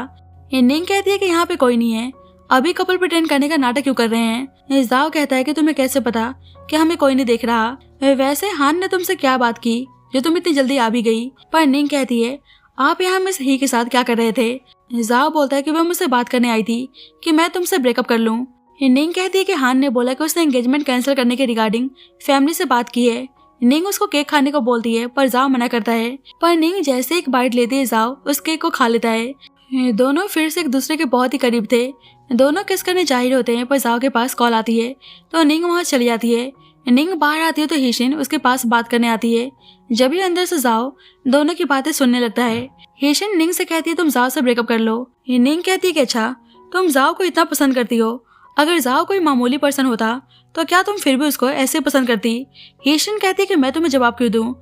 निंग कहती है कि यहाँ पे कोई नहीं है, अभी कपल प्रिटेंड करने का नाटक क्यों कर रहे हैं। जाओ कहता है कि तुम्हें कैसे पता कि हमें कोई नहीं देख रहा, वैसे हान ने तुमसे क्या बात की जो तुम इतनी जल्दी आ भी गई। पर निंग कहती है आप यहाँ मिस ही के साथ क्या कर रहे थे। जाओ बोलता है कि वह मुझसे बात करने आई थी कि मैं तुमसे ब्रेकअप कर लूं। निंग कहती है कि हान ने बोला कि उसने एंगेजमेंट कैंसिल करने के रिगार्डिंग फैमिली से बात की है। निंग उसको केक खाने को बोलती है पर जाओ मना करता है। पर निंग जैसे एक बाइट लेती है जाओ उस केक को खा लेता है। दोनों फिर से एक दूसरे के बहुत ही करीब थे। दोनों किस करने चाहिए होते हैं पर जाओ के पास कॉल आती है तो निंग वहाँ चली जाती है। निंग बाहर आती है तो हीशिन उसके पास बात करने आती है। जब भी अंदर से जाओ दोनों की बातें सुनने लगता है। हीशिन निंग से कहती है तुम जाओ से ब्रेकअप कर लो। निंग कहती है कि अच्छा तुम जाओ को इतना पसंद करती हो, अगर जाओ कोई मामूली पर्सन होता तो क्या तुम फिर भी उसको ऐसे पसंद करती। हीशिन कहती है कि मैं तुम्हें जवाब क्यों दूं।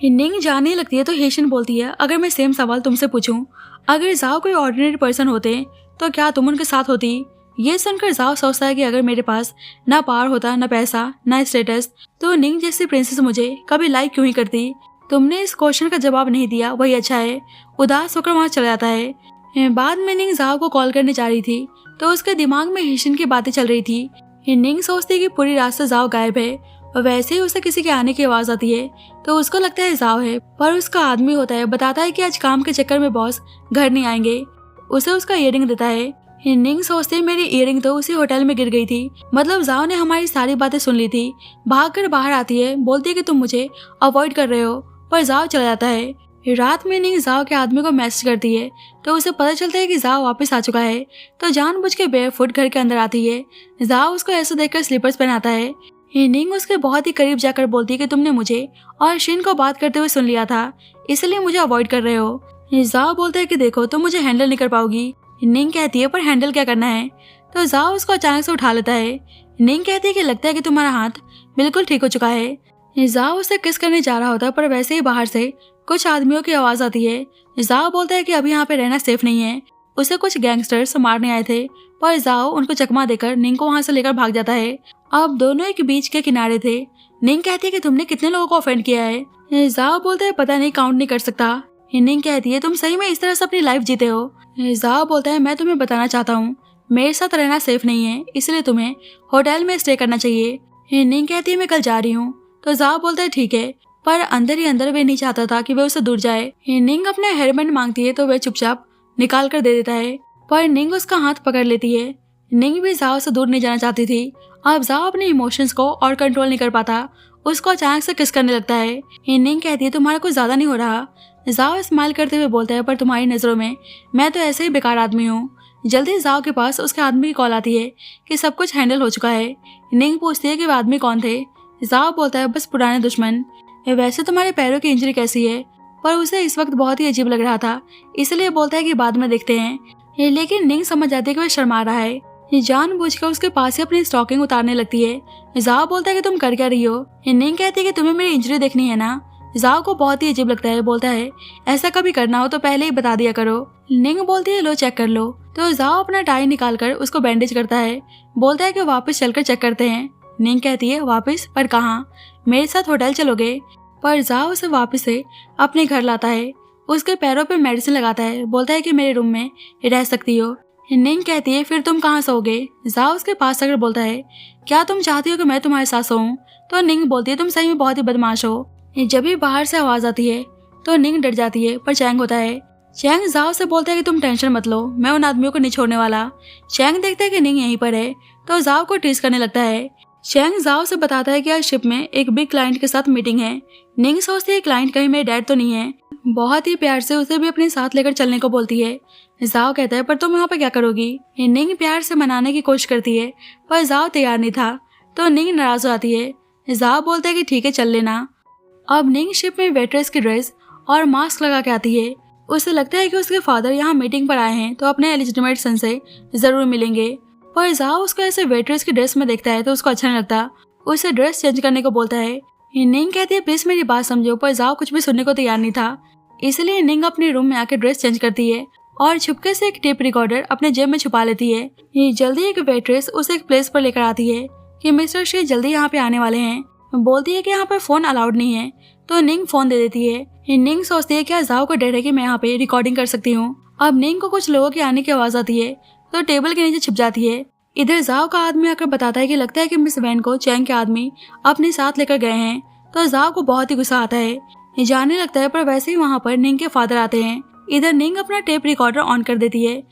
निंग जानने लगती है तो हीशिन बोलती है अगर मैं सेम सवाल तुमसे पूछूं, अगर जाओ कोई ऑर्डिनरी पर्सन होते तो क्या तुम उनके साथ होती। ये सुनकर जाओ सोचता है कि अगर मेरे पास ना पावर होता, ना पैसा, ना स्टेटस, तो निंग जैसी प्रिंसेस मुझे कभी लाइक क्यों ही करती। तुमने इस क्वेश्चन का जवाब नहीं दिया, वही अच्छा है। उदास होकर वहाँ चला जाता है। बाद में निंग जाओ को कॉल करने जा रही थी तो उसके दिमाग में हीशिन की बातें चल रही थी। निंग सोचती कि पूरी रात से जाओ गायब है और वैसे ही उसे किसी के आने की आवाज आती है तो उसको लगता है जाओ है, पर उसका आदमी होता है, बताता है कि आज काम के चक्कर में बॉस घर नहीं आएंगे। उसे उसका इयरिंग देता है। निंग सोचती है मेरी इयरिंग तो उसी होटल में गिर गई थी, मतलब जाओ ने हमारी सारी बातें सुन ली थी। भागकर बाहर आती है, बोलती है कि तुम मुझे अवॉइड कर रहे हो, पर जाओ चला जाता है। रात में निंग जाओ के आदमी को मैसेज करती है तो उसे पता चलता है कि जाओ वापस आ चुका है। तो जानबूझ के बेयरफुट घर के अंदर आती है। जाओ उसको ऐसा देखकर स्लीपर्स पहनाता है। निंग उसके बहुत ही करीब जाकर बोलती है कि तुमने मुझे और शिन को बात करते हुए सुन लिया था, इसलिए मुझे अवॉइड कर रहे हो। जाओ बोलता है कि देखो तुम मुझे हैंडल नहीं कर पाओगी। निंग कहती है पर हैंडल क्या करना है। तो जाओ उसको अचानक से उठा लेता है। निंग कहती है कि लगता है कि तुम्हारा हाथ बिल्कुल ठीक हो चुका है। जाओ उसे किस करने जा रहा होता पर वैसे ही बाहर से कुछ आदमियों की आवाज आती है। जाओ बोलता है कि अभी यहाँ पे रहना सेफ नहीं है, उसे कुछ गैंगस्टर्स मारने आए थे। पर जाओ उनको चकमा देकर निंग को वहाँ से लेकर भाग जाता है। अब दोनों एक बीच के किनारे थे। निंग कहती है कि तुमने कितने लोगों को ऑफेंड किया है। जाओ बोलता है पता नहीं, काउंट नहीं कर सकता। निंग कहती है तुम सही में इस तरह से अपनी लाइफ जीते हो। जाओ बोलता है मैं तुम्हें बताना चाहता हूँ मेरे साथ रहना सेफ नहीं है, इसलिए तुम्हें होटल में स्टे करना चाहिए। निंग कहती है मैं कल जा रही हूँ। तो जाओ बोलता है ठीक है, पर अंदर ही अंदर वे नहीं चाहता था कि वे उसे दूर जाए। निंग अपने हेयरबैंड मांगती है तो वे चुपचाप निकाल कर दे देता है, पर निंग उसका हाथ पकड़ लेती है। निंग भी जाओ से दूर नहीं जाना चाहती थी। अब जाओ अपने इमोशंस को और कंट्रोल नहीं कर पाता, उसको अचानक से किस करने लगता है। निंग कहती है तुम्हारा कुछ ज्यादा नहीं हो रहा। जाओ स्माइल करते हुए बोलता है पर तुम्हारी नजरों में मैं तो ऐसे ही बेकार आदमी हूँ। जल्दी जाओ के पास उसके आदमी की कॉल आती है कि सब कुछ हैंडल हो चुका है। निंग पूछती है कि वह आदमी कौन थे। जाओ बोलता है बस पुराने दुश्मन। वैसे तुम्हारे पैरों की इंजरी कैसी है? पर उसे इस वक्त बहुत ही अजीब लग रहा था, इसलिए बोलता है कि बाद में देखते हैं। लेकिन निंग समझ जाती है कि वह शर्मा रहा है। जानबूझकर उसके पास से अपनी स्टॉकिंग उतारने लगती है। जाओ बोलता है कि तुम कर क्या रही हो? निंग कहती है कि तुम्हें मेरी इंजरी देखनी है ना। जाओ को बहुत ही अजीब लगता है, बोलता है ऐसा कभी करना हो तो पहले ही बता दिया करो। निंग बोलती है लो चेक कर लो। तो जाओ अपना टाई निकालकर उसको बैंडेज करता है, बोलता है कि वापस चलकर चेक करते हैं। निंग कहती है वापस? पर कहाँ? मेरे साथ होटल चलोगे? पर जाओ उसे वापस से अपने घर लाता है, उसके पैरों पे मेडिसिन लगाता है, बोलता है कि मेरे रूम में रह सकती हो। निंग कहती है फिर तुम कहाँ सोओगे? जाओ उसके पास आकर बोलता है क्या तुम चाहती हो कि मैं तुम्हारे साथ सोऊं? तो निंग बोलती है तुम सही में बहुत ही बदमाश हो। जब भी बाहर से आवाज आती है तो निंग डर जाती है, पर चैंग होता है। चैंग जाओ से बोलता है कि तुम टेंशन मत लो, मैं उन आदमियों को नहीं छोड़ने वाला। चैंग देखता है कि निंग यहीं पर है तो जाओ को टीज करने लगता है। चैंग जाओ से बताता है कि आज शिप में एक बिग क्लाइंट के साथ मीटिंग है। निंग सोचती है क्लाइंट कहीं मेरे डैड तो नहीं है। बहुत ही प्यार से उसे भी अपने साथ लेकर चलने को बोलती है। जाओ कहता है पर तुम यहाँ पे क्या करोगी? निंग प्यार से मनाने की कोशिश करती है पर जाओ तैयार नहीं था, तो निंग नाराज हो जाती है। जाओ बोलता है कि ठीक है चल लेना। अब निंग शिप में वेट्रेस की ड्रेस और मास्क लगा के आती है। उसे लगता है कि उसके फादर यहाँ मीटिंग पर आए हैं तो अपने एलिजिटिमेट सन से जरूर मिलेंगे। पर जाओ उसको ऐसे वेट्रेस की ड्रेस में देखता है तो उसको अच्छा नहीं लगता, उसे ड्रेस चेंज करने को बोलता है। निंग कहती है प्लीज मेरी बात समझो, पर जाओ कुछ भी सुनने को तैयार नहीं था, इसलिए निंग अपने रूम में आकर ड्रेस चेंज करती है और छुपके से एक टेप रिकॉर्डर अपने जेब में छुपा लेती है। जल्दी एक वेट्रेस उसे एक प्लेस पर लेकर आती है कि मिस्टर शे जल्दी यहाँ पे आने वाले हैं। बोलती है कि यहाँ पर फोन अलाउड नहीं है, तो निंग फोन दे देती है। निंग सोचती है क्या जाओ को डर है कि मैं यहाँ पे रिकॉर्डिंग कर सकती हूँ। अब निंग को कुछ लोगों के आने की आवाज आती है तो टेबल के नीचे छिप जाती है। इधर जाओ का आदमी आकर बताता है कि लगता है कि मिस वैन को चैंग के आदमी अपने साथ लेकर गए हैं। तो जाओ को बहुत ही गुस्सा आता है, जाने लगता है, पर वैसे ही वहाँ पर निंग के फादर आते हैं। इधर निंग अपना टेप रिकॉर्डर ऑन कर देती है।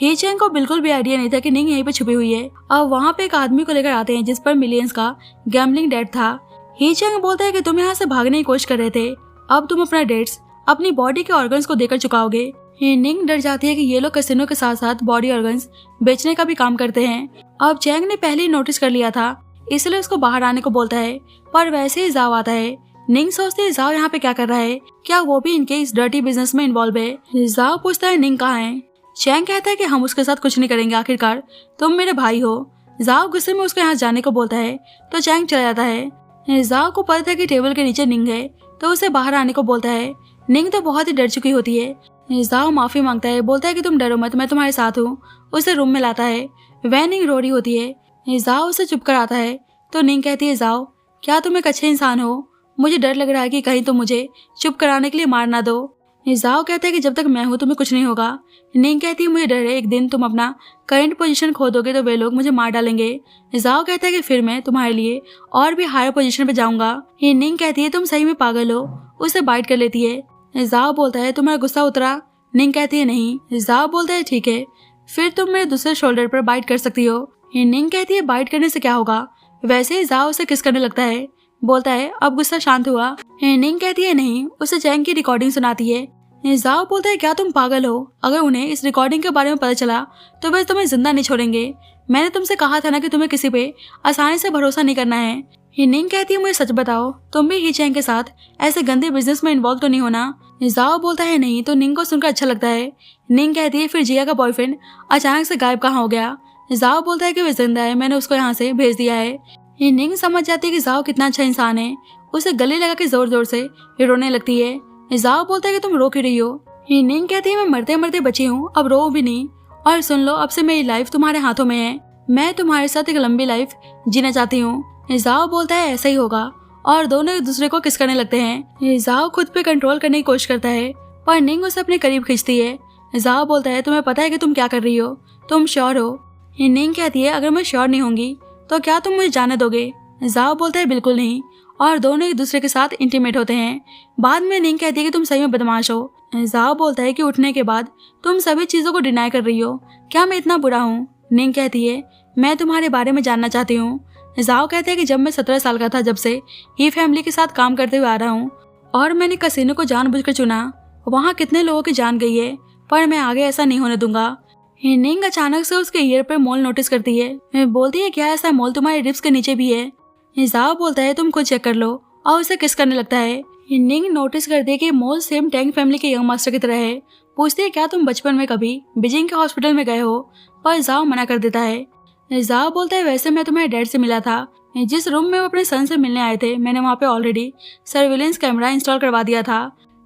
ही चैंग को बिल्कुल भी आइडिया नहीं था कि निंग यहीं पे छुपी हुई है। अब वहाँ पे एक आदमी को लेकर आते हैं जिस पर मिलियंस का गैम्बलिंग डेट था। ही चैंग बोलता है कि तुम यहाँ से भागने की कोशिश कर रहे थे, अब तुम अपना डेट्स अपनी बॉडी के ऑर्गन्स को देकर चुकाओगे। निंग डर जाती है कि ये लोग कैसीनो के साथ साथ बॉडी ऑर्गन्स बेचने का भी काम करते हैं। अब चैंग ने पहले ही नोटिस कर लिया था, इसलिए उसको बाहर आने को बोलता है, पर वैसे ही जाओ आता है। निंग सोचती है जाओ यहाँ पे क्या कर रहा है, क्या वो भी इनके इस डर्टी बिजनेस में इन्वॉल्व है। जाओ पूछता है निंग कहाँ है। चैंग कहता है कि हम उसके साथ कुछ नहीं करेंगे, आखिरकार तुम मेरे भाई हो। जाओ गुस्से में उसको यहाँ जाने को बोलता है तो चैंग चला जाता है। जाओ को पता है कि टेबल के नीचे निंग है तो उसे बाहर आने को बोलता है। निंग तो बहुत ही डर चुकी होती है। जाओ माफी मांगता है, बोलता है कि तुम डरो मत, मैं तुम्हारे साथ हूँ। उसे रूम में लाता है। वह निंग रो रही होती है। जाओ उसे चुप कर आता है तो निंग कहती है जाओ क्या तुम एक अच्छे इंसान हो? मुझे डर लग रहा है कि कहीं तुम मुझे चुप कराने के लिए मार ना दो। जाओ कहता है कि जब तक मैं हूँ तुम्हें कुछ नहीं होगा। निंग कहती है मुझे डर है एक दिन तुम अपना करंट पोजीशन खो दोगे तो वे लोग मुझे मार डालेंगे। जाओ कहता है कि फिर मैं तुम्हारे लिए और भी हायर पोजीशन पे जाऊंगा। निंग कहती है तुम सही में पागल हो, उसे बाइट कर लेती है। जाओ बोलता है तुम्हारा गुस्सा उतरा? निंग कहती है नहीं। जाओ बोलता है ठीक है, फिर तुम मेरे दूसरे शोल्डर पर बाइट कर सकती हो। निंग कहती है बाइट करने से क्या होगा? वैसे ही जाओ उसे किस करने लगता है, बोलता है अब गुस्सा शांत हुआ। निंग कहती है नहीं, उसे चैंग की रिकॉर्डिंग सुनाती है। जाओ बोलता है क्या तुम पागल हो? अगर उन्हें इस रिकॉर्डिंग के बारे में पता चला तो वे तुम्हें जिंदा नहीं छोड़ेंगे। मैंने तुमसे कहा था ना कि तुम्हें किसी पे आसानी से भरोसा नहीं करना है। निंग कहती है मुझे सच बताओ, तुम भी ही चैंग के साथ ऐसे गंदे बिजनेस में इन्वॉल्व तो नहीं होना? जाओ बोलता है नहीं, तो निंग को सुनकर अच्छा लगता है। निंग कहती है फिर जिया का बॉयफ्रेंड अचानक से गायब कहाँ हो गया? जाओ बोलता है कि वह जिंदा है, मैंने उसको यहाँ से भेज दिया है। निंग समझ जाती है कि जाओ कितना अच्छा इंसान है, उसे गले लगा के जोर जोर से रोने लगती है। जाओ बोलता है कि तुम रो क्यों रही हो? निंग कहती है मैं मरते मरते बची हूँ, अब रो भी नहीं, और सुन लो अब से मेरी लाइफ तुम्हारे हाथों में है, मैं तुम्हारे साथ एक लंबी लाइफ जीना चाहती हूँ। जाओ बोलता है ऐसा ही होगा, और दोनों एक दूसरे को किस करने लगते हैं। जाओ खुद पे कंट्रोल करने की कोशिश करता है, पर निंग उसे अपने करीब खींचती है। जाओ बोलता है तुम्हें पता है कि तुम क्या कर रही हो, तुम श्योर हो? निंग कहती है अगर मैं श्योर नहीं होंगी तो क्या तुम मुझे जाने दोगे? जाओ बोलता है बिल्कुल नहीं, और दोनों एक दूसरे के साथ इंटीमेट होते हैं। बाद में निंग कहती है कि तुम सही में बदमाश हो। जाओ बोलता है कि उठने के बाद तुम सभी चीजों को डिनाई कर रही हो, क्या मैं इतना बुरा हूँ? निंग कहती है मैं तुम्हारे बारे में जानना चाहती हूँ। जाओ कहते हैं कि जब मैं 17 साल का था जब से ही फैमिली के साथ काम करते हुए आ रहा हूँ और मैंने कसिनो को जानबूझकर चुना। वहाँ कितने लोगों की जान गई है पर मैं आगे ऐसा नहीं होने दूंगा। निंग अचानक से उसके ईयर पर मोल नोटिस करती है। बोलती है क्या ऐसा मोल तुम्हारे रिब्स के नीचे भी है? जाओ बोलता है तुम खुद चेक कर लो और उसे किस करने लगता है। निंग नोटिस करती है कि मोल सेम टैंग फैमिली के यंग मास्टर की तरह है। पूछती है क्या तुम बचपन में कभी बीजिंग के हॉस्पिटल में गए हो? पर जाओ मना कर देता है। जाओ बोलता है वैसे मैं तुम्हारे डैड से मिला था। जिस रूम में वो अपने सन से मिलने आए थे मैंने वहाँ पे ऑलरेडी सर्विलेंस कैमरा इंस्टॉल करवा दिया था।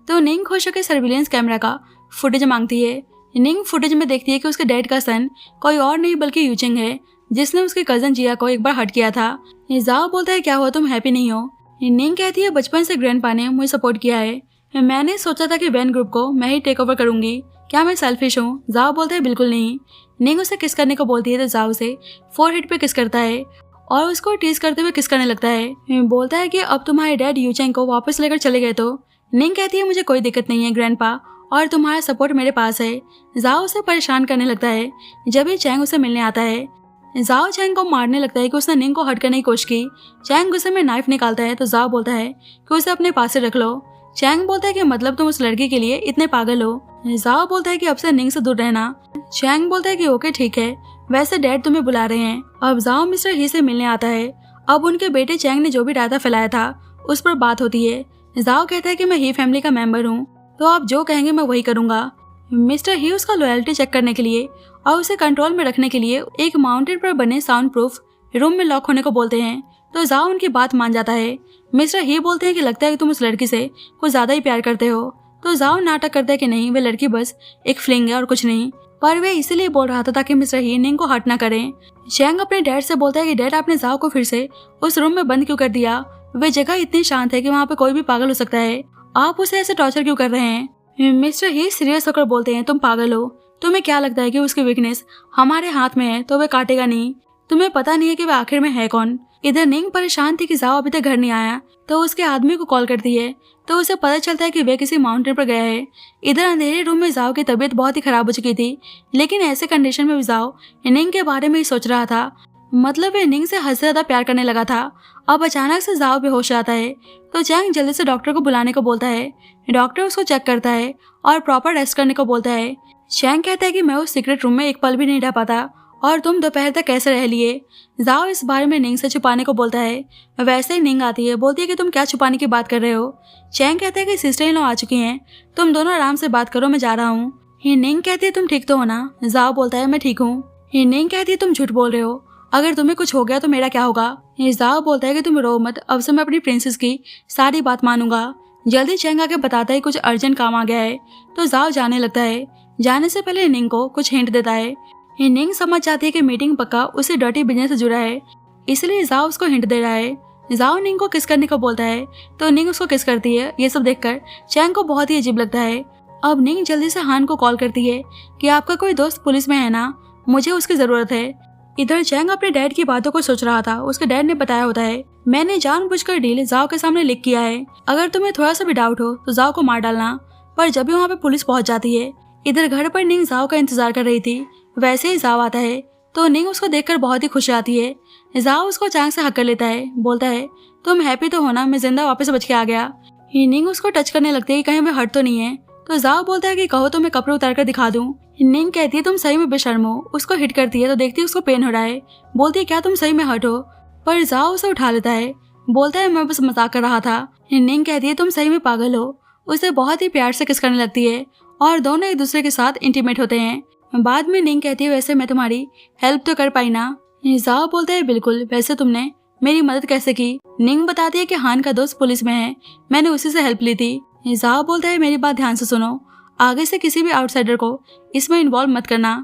तो निंग खुश होकर सर्विलेंस कैमरा का फुटेज मांगती है। निंग फुटेज में देखती है कि उसके डैड का सन कोई और नहीं बल्कि यूचिंग है जिसने उसके कजन जिया को एक बार हर्ट किया था। जाओ बोलता है क्या हुआ तुम हैप्पी नहीं हो? निंग कहती है बचपन से ग्रैंडपा ने मुझे सपोर्ट किया है। मैंने सोचा था कि वैन ग्रुप को मैं ही टेक ओवर करूंगी। क्या मैं सेल्फिश हूँ? जाओ बोलता है बिल्कुल नहीं। निंग उसे किस करने को बोलती है तो जाओ उसे फोरहेड पे किस करता है और उसको टीज करते हुए किस करने लगता है। बोलता है कि अब तुम्हारे डैड यूचेंग को वापस लेकर चले गए तो? निंग कहती है मुझे कोई दिक्कत नहीं है ग्रैंडपा और तुम्हारा सपोर्ट मेरे पास है। जाओ उसे परेशान करने लगता है। जब ये चैंग उसे मिलने आता है जाओ चैंग को मारने लगता है कि उसने निंग को हट करने की कोशिश की। चैंग गुस्से में नाइफ निकालता है तो जाओ बोलता है कि उसे अपने पास से रख लो। चैंग बोलता है कि मतलब तुम उस लड़की के लिए इतने पागल हो? जाओ बोलता है कि अब से निंग से दूर रहना। चैंग बोलता है कि ओके ठीक है, वैसे डैड तुम्हें बुला रहे हैं। अब जाओ मिस्टर ही से मिलने आता है। अब उनके बेटे चैंग ने जो भी डाटा फैलाया था उस पर बात होती है। जाओ कहता है कि मैं ही फैमिली का मेंबर हूँ तो आप जो कहेंगे मैं वही करूंगा। मिस्टर ही उसका लॉयल्टी चेक करने के लिए और उसे कंट्रोल में रखने के लिए एक माउंटेन पर बने साउंड प्रूफ रूम में लॉक होने को बोलते हैं तो जाओ उनकी बात मान जाता है। मिस्टर ही बोलते हैं कि लगता है कि तुम उस लड़की से कुछ ज्यादा ही प्यार करते हो। तो जाओ नाटक करता है कि नहीं वे लड़की बस एक फ्लिंग है और कुछ नहीं, पर वे इसीलिए बोल रहा था ताकि मिस्टर ही निंग को हर्ट ना करें। चैंग अपने डैड से बोलता है कि डैड आपने जाओ को फिर से उस रूम में बंद क्यों कर दिया? वे जगह इतनी शांत है कि वहाँ पे कोई भी पागल हो सकता है, आप उसे ऐसे टॉर्चर क्यों कर रहे हैं? मिस्टर ही सीरियस होकर बोलते हैं तुम पागल हो, तुम्हें क्या लगता है कि उसकी वीकनेस हमारे हाथ में है तो वे काटेगा नहीं? तुम्हें पता नहीं है कि वह आखिर में है कौन? इधर निंग परेशान थी कि जाओ अभी तक घर नहीं आया तो उसके आदमी को कॉल करती है तो उसे पता चलता है कि वे किसी माउंटेन पर गया है। इधर अंधेरे रूम में जाओ की तबीयत बहुत ही खराब हो चुकी थी लेकिन ऐसे कंडीशन में भी जाओ निंग के बारे में ही सोच रहा था, मतलब वे निंग से हद से ज्यादा प्यार करने लगा था। अब अचानक से जाओ बेहोश आता है तो चैंग जल्दी से डॉक्टर को बुलाने को बोलता है। डॉक्टर उसको चेक करता है और प्रॉपर रेस्ट करने को बोलता है। चैंग कहता है कि मैं उस सीक्रेट रूम में एक पल भी नहीं रह पाता और तुम दोपहर तक कैसे रह लिए? जाओ इस बारे में निंग से छुपाने को बोलता है। वैसे ही निंग आती है, बोलती है कि तुम क्या छुपाने की बात कर रहे हो? चैंग कहता है कि सिस्टर इन लॉ आ चुकी हैं, तुम दोनों आराम से बात करो, मैं जा रहा हूँ। निंग कहती है तुम ठीक तो हो ना? जाओ बोलता है मैं ठीक हूँ। निंग कहती है तुम झूठ बोल रहे हो, अगर तुम्हें कुछ हो गया तो मेरा क्या होगा? जाओ बोलता है कि तुम रो मत, अब से मैं अपनी प्रिंसेस की सारी बात मानूंगा। जल्दी चैंग आके बताता है कुछ अर्जेंट काम आ गया है तो जाओ जाने लगता है। जाने से पहले निंग को कुछ हिंट देता है। निंग समझ जाती है कि मीटिंग पक्का उसे डर्टी बिजनेस से जुड़ा है, इसलिए जाओ उसको हिंट दे रहा है। जाओ निंग को किस करने को बोलता है तो निंग उसको किस करती है। ये सब देखकर चैंग को बहुत ही अजीब लगता है। अब निंग जल्दी से हान को कॉल करती है कि आपका कोई दोस्त पुलिस में है ना, मुझे उसकी जरूरत है। इधर चैंग अपने डैड की बातों को सोच रहा था। उसके डैड ने बताया होता है मैंने जानबूझकर डील जाओ के सामने लिख किया है, अगर तुम्हें थोड़ा सा भी डाउट हो तो जाओ को मार डालना। पर जब भी वहाँ पे पुलिस पहुंच जाती है, इधर घर पर निंग जाओ का इंतजार कर रही थी। वैसे ही जाओ आता है तो निंग उसको देखकर बहुत ही खुश आती है। जाओ उसको चैंग से हक कर लेता है, बोलता है तुम हैप्पी तो हो ना, मैं जिंदा वापस बच के आ गया। निंग उसको टच करने लगती है कि कहीं मैं हर्ट तो नहीं है। तो जाओ बोलता है कि कहो तो मैं कपड़े उतार कर दिखा दूं। निंग कहती है तुम सही में बेशर्म हो। उसको हिट करती है तो देखती है उसको पेन हो रहा है, बोलती है क्या तुम सही में हर्ट हो? पर जाओ उसे उठा लेता है, बोलता है मैं बस मजाक कर रहा था। निंग कहती है तुम सही में पागल हो। उसे बहुत ही प्यार से किस करने लगती है और दोनों एक दूसरे के साथ इंटीमेट होते हैं। बाद में निंग कहती है वैसे मैं तुम्हारी हेल्प तो कर पाई ना? जाओ बोलता है बिल्कुल, वैसे तुमने मेरी मदद कैसे की? निंग बताती है कि हान का दोस्त पुलिस में है, मैंने उसी से हेल्प ली थी। जाओ बोलता है मेरी बात ध्यान से सुनो, आगे से किसी भी आउटसाइडर को इसमें इन्वॉल्व मत करना।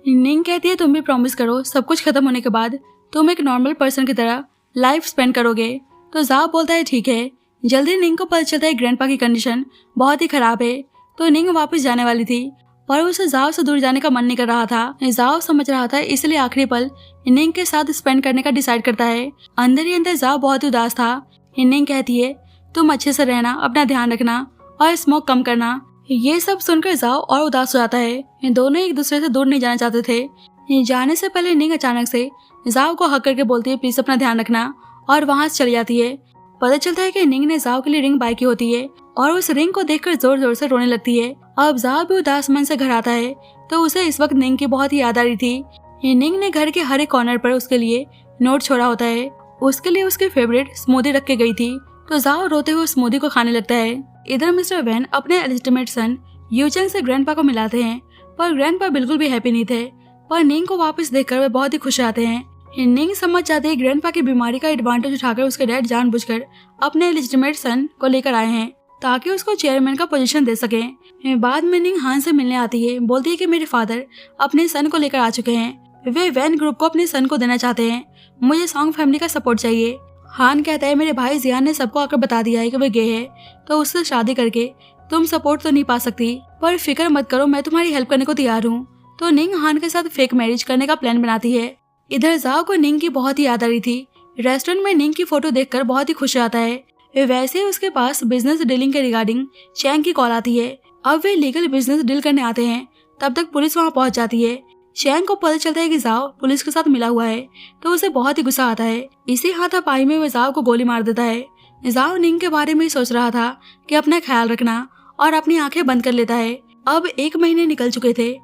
निंग कहती है तुम भी प्रॉमिस करो सब कुछ खत्म होने के बाद तुम एक नॉर्मल पर्सन की तरह लाइफ स्पेंड करोगे। तो जाओ बोलता है ठीक है। जल्दी निंग को पता चलता है ग्रैंडपा की कंडीशन बहुत ही खराब है तो निंग वापस जाने वाली थी, पर उसे जाओ से दूर जाने का मन नहीं कर रहा था। जाओ समझ रहा था इसलिए आखिरी पल निंग के साथ स्पेंड करने का डिसाइड करता है। अंदर ही अंदर जाओ बहुत ही उदास था। निंग कहती है तुम अच्छे से रहना, अपना ध्यान रखना और स्मोक कम करना। ये सब सुनकर जाओ और उदास हो जाता है। दोनों एक दूसरे से दूर नहीं जाना चाहते थे। ये जाने से पहले निंग अचानक से जाओ को हक करके बोलती है प्लीज अपना ध्यान रखना, और वहां से चली जाती है। पता चलता है कि निंग ने जाओ के लिए रिंग बाय की होती है और उस रिंग को देखकर जोर जोर से रोने लगती है। अब जाओ भी उदास मन से घर आता है तो उसे इस वक्त निंग की बहुत ही याद आ रही थी। निंग ने घर के हर एक कॉर्नर पर उसके लिए नोट छोड़ा होता है। उसके लिए उसकी फेवरेट स्मूदी रख के गई थी तो जाओ रोते हुए स्मूदी को खाने लगता है। इधर मिस्टर वैन अपने एलिजिटिमेट सन यूचेंग से ग्रैंडपा को मिलाते हैं पर ग्रैंडपा बिल्कुल भी हैप्पी नहीं थे। पर निंग को वापस देखकर वे बहुत ही खुश आते हैं। निंग समझ जाते हैं ग्रैंडपा की बीमारी का एडवांटेज उठाकर उसके डैड जानबूझकर अपने एलिजिटिमेट सन को लेकर आए हैं ताकि उसको चेयरमैन का पोजीशन दे सके। बाद में निंग हान से मिलने आती है, बोलती है कि मेरे फादर अपने सन को लेकर आ चुके हैं, वे वैन ग्रुप को अपने सन को देना चाहते हैं, मुझे सॉन्ग फैमिली का सपोर्ट चाहिए। हान कहता है मेरे भाई जियान ने सबको आकर बता दिया है कि वे गे है तो उससे शादी करके तुम सपोर्ट तो नहीं पा सकती, पर फिक्र मत करो मैं तुम्हारी हेल्प करने को तैयार हूँ। तो निंग हान के साथ फेक मैरिज करने का प्लान बनाती है। इधर जाओ को निंग की बहुत ही याद आ रही थी। रेस्टोरेंट में निंग की फोटो देखकर बहुत ही खुश आता है। वैसे ही उसके पास बिजनेस डीलिंग के रिगार्डिंग चैंग की कॉल आती है। अब वे लीगल बिजनेस डील करने आते हैं, तब तक पुलिस वहां पहुंच जाती है। चैंग को पता चलता है कि जाओ पुलिस के साथ मिला हुआ है तो उसे बहुत ही गुस्सा आता है। इसी हाथापाई में वह जाओ को गोली मार देता है। जाओ निंग के बारे में सोच रहा था कि अपना ख्याल रखना और अपनी आंखें बंद कर लेता है। अब 1 महीने निकल चुके थे।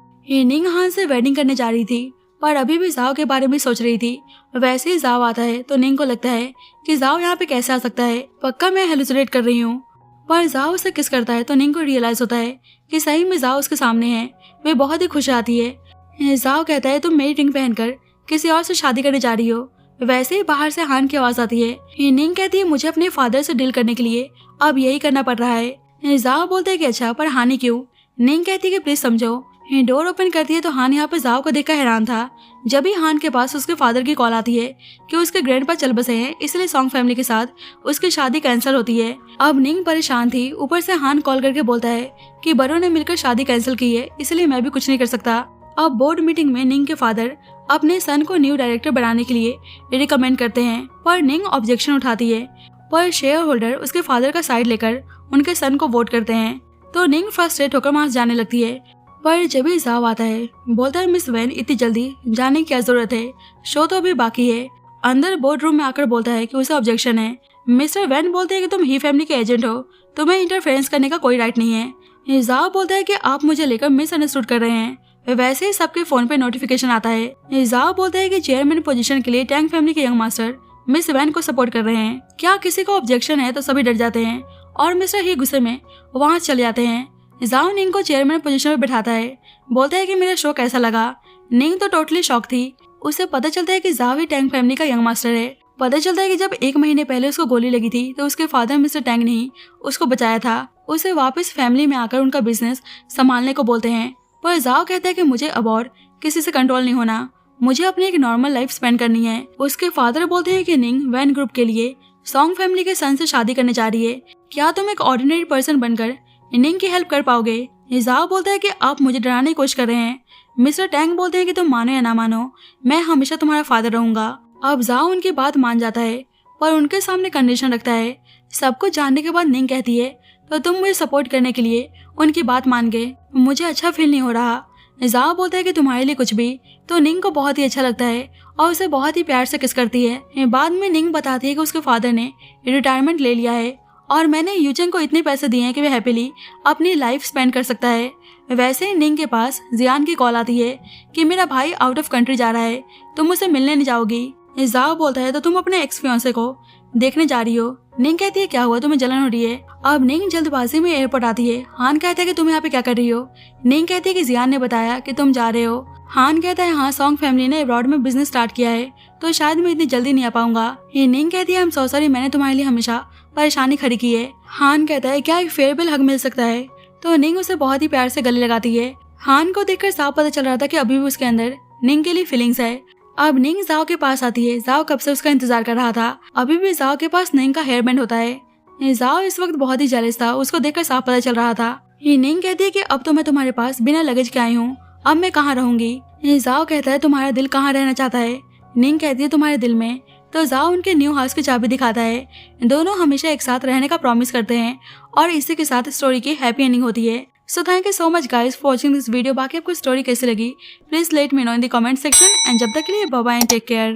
निंग हान से वेडिंग करने जा रही थी पर अभी भी जाओ के बारे में सोच रही थी। वैसे ही जाओ आता है तो निंग को लगता है कि जाओ यहाँ पे कैसे आ सकता है, पक्का मैं हेलुसिनेट कर रही हूँ। पर जाओ उसे किस करता है तो निंग को रियलाइज होता है कि सही में जाओ उसके सामने है। वे बहुत ही खुश आती है। जाओ कहता है तुम मेरी रिंग पहनकर किसी और से शादी करने जा रही हो। वैसे ही बाहर से हान की आवाज आती है। निंग कहती है मुझे अपने फादर से डील करने के लिए अब यही करना पड़ रहा है। जाओ बोलते है कि अच्छा पर हानि क्यों। निंग कहती है कि प्लीज समझो। डोर ओपन करती है तो हान यहाँ पे जाओ को देखकर हैरान था। जब ही हान के पास उसके फादर की कॉल आती है कि उसके ग्रैंडपा चल बसे हैं, इसलिए सॉन्ग फैमिली के साथ उसकी शादी कैंसिल होती है। अब निंग परेशान थी, ऊपर से हान कॉल करके बोलता है कि बड़ों ने मिलकर शादी कैंसिल की है, इसलिए मैं भी कुछ नहीं कर सकता। अब बोर्ड मीटिंग में निंग के फादर अपने सन को न्यू डायरेक्टर बनाने के लिए रिकमेंड करते हैं, पर निंग ऑब्जेक्शन उठाती है। पर शेयर होल्डर उसके फादर का साइड लेकर उनके सन को वोट करते हैं तो निंग फ्रस्ट्रेट होकर वहां से जाने लगती है। पर जब ही जाओ आता है बोलता है मिस वैन इतनी जल्दी जाने की क्या जरूरत है, शो तो अभी बाकी है। अंदर बोर्ड रूम में आकर बोलता है कि उसे ऑब्जेक्शन है। मिस्टर वैन बोलते हैं कि तुम ही फैमिली के एजेंट हो, तुम्हें इंटरफेरेंस करने का कोई राइट नहीं है। जाओ बोलता है कि आप मुझे लेकर मिसअंडरस्टूड कर रहे हैं। वैसे ही सबके फोन पे नोटिफिकेशन आता है। जाओ बोलता है कि चेयरमैन पोजीशन के लिए टैंग फैमिली के यंग मास्टर मिस वैन को सपोर्ट कर रहे हैं। क्या किसी को ऑब्जेक्शन है तो सभी डर जाते हैं और मिस्टर ही गुस्से में वहां चले जाते हैं। जाओ निंग को चेयरमैन पोजीशन में बैठाता है, बोलता है कि मेरा शो कैसा लगा। निंग तो टोटली शॉक थी। उसे पता चलता है कि जाओ ही टैंग फैमिली का यंग मास्टर है। पता चलता है कि जब 1 महीने पहले उसको गोली लगी थी तो उसके फादर मिस्टर टैंग ने ही उसको बचाया था। उसे वापस फैमिली में आकर उनका बिजनेस संभालने को बोलते हैं। पर जाओ कहता है कि मुझे अब और किसी से कंट्रोल नहीं होना, मुझे अपनी एक नॉर्मल लाइफ स्पेंड करनी है। उसके फादर बोलते हैं कि निंग वैन ग्रुप के लिए सॉन्ग फैमिली के सन से शादी करने जा रही है, क्या तुम एक ऑर्डिनरी पर्सन बनकर निंग की हेल्प कर पाओगे। जाओ बोलता है कि आप मुझे डराने की कोशिश कर रहे हैं। मिस्टर टैंग बोलते हैं कि तुम मानो या ना मानो मैं हमेशा तुम्हारा फादर रहूंगा। अब जाओ उनकी बात मान जाता है पर उनके सामने कंडीशन रखता है। सब कुछ जानने के बाद निंग कहती है तो तुम मुझे सपोर्ट करने के लिए उनकी बात मान गए, मुझे अच्छा फील नहीं हो रहा। जाओ बोलता है कि तुम्हारे लिए कुछ भी। तो निंग को बहुत ही अच्छा लगता है और उसे बहुत ही प्यार से किस करती है। बाद में निंग बताती है कि उसके फादर ने रिटायरमेंट ले लिया है और मैंने यूचेंग को इतने पैसे दिए हैं कि वह हैप्पीली अपनी लाइफ स्पेंड कर सकता है। वैसे ही निंग के पास जियान की कॉल आती है कि मेरा भाई आउट ऑफ कंट्री जा रहा है, तुम उसे मिलने नहीं जाओगी। जाओ बोलता है तो तुम अपने एक्स फियांसे को देखने जा रही हो। निंग कहती है क्या हुआ, तुम्हें जलन हो रही है। अब निंग जल्दबाजी में एयरपोर्ट आती है। हान कहता है कि तुम यहाँ पे क्या कर रही हो। निंग कहती है कि जियान ने बताया कि तुम जा रहे हो। हान कहता है हाँ सॉन्ग फैमिली ने अब्रॉड में बिजनेस स्टार्ट किया है तो शायद मैं इतनी जल्दी नहीं आ पाऊंगा। निंग कहती है I'm so sorry, मैंने तुम्हारे लिए हमेशा परेशानी खड़ी की है। हान कहता है क्या एक फेयरवेल हग मिल सकता है, तो निंग उसे बहुत ही प्यार से गले लगाती है। हान को देखकर साफ पता चल रहा था कि अभी भी उसके अंदर निंग के लिए फीलिंग्स है। अब निंग जाओ के पास आती है। जाओ कब से उसका इंतजार कर रहा था। अभी भी जाओ के पास निंग का हेयर बैंड होता है। जाओ इस वक्त बहुत ही जेलस था, उसको देखकर साफ पता चल रहा था। निंग कहती है कि अब तो मैं तुम्हारे पास बिना लगेज के आई हूँ, अब मैं कहाँ रहूंगी। जाओ कहता है तुम्हारा दिल कहाँ रहना चाहता है। निंग कहती है तुम्हारे दिल में। तो जाओ उनके न्यू हाउस की चाबी दिखाता है। दोनों हमेशा एक साथ रहने का प्रॉमिस करते हैं और इसी के साथ स्टोरी की हैप्पी एंडिंग होती है। So thank you so much guys for watching this video. बाकी आपको स्टोरी कैसी लगी please let me know in the comment section and जब तक के लिए bye bye and take care.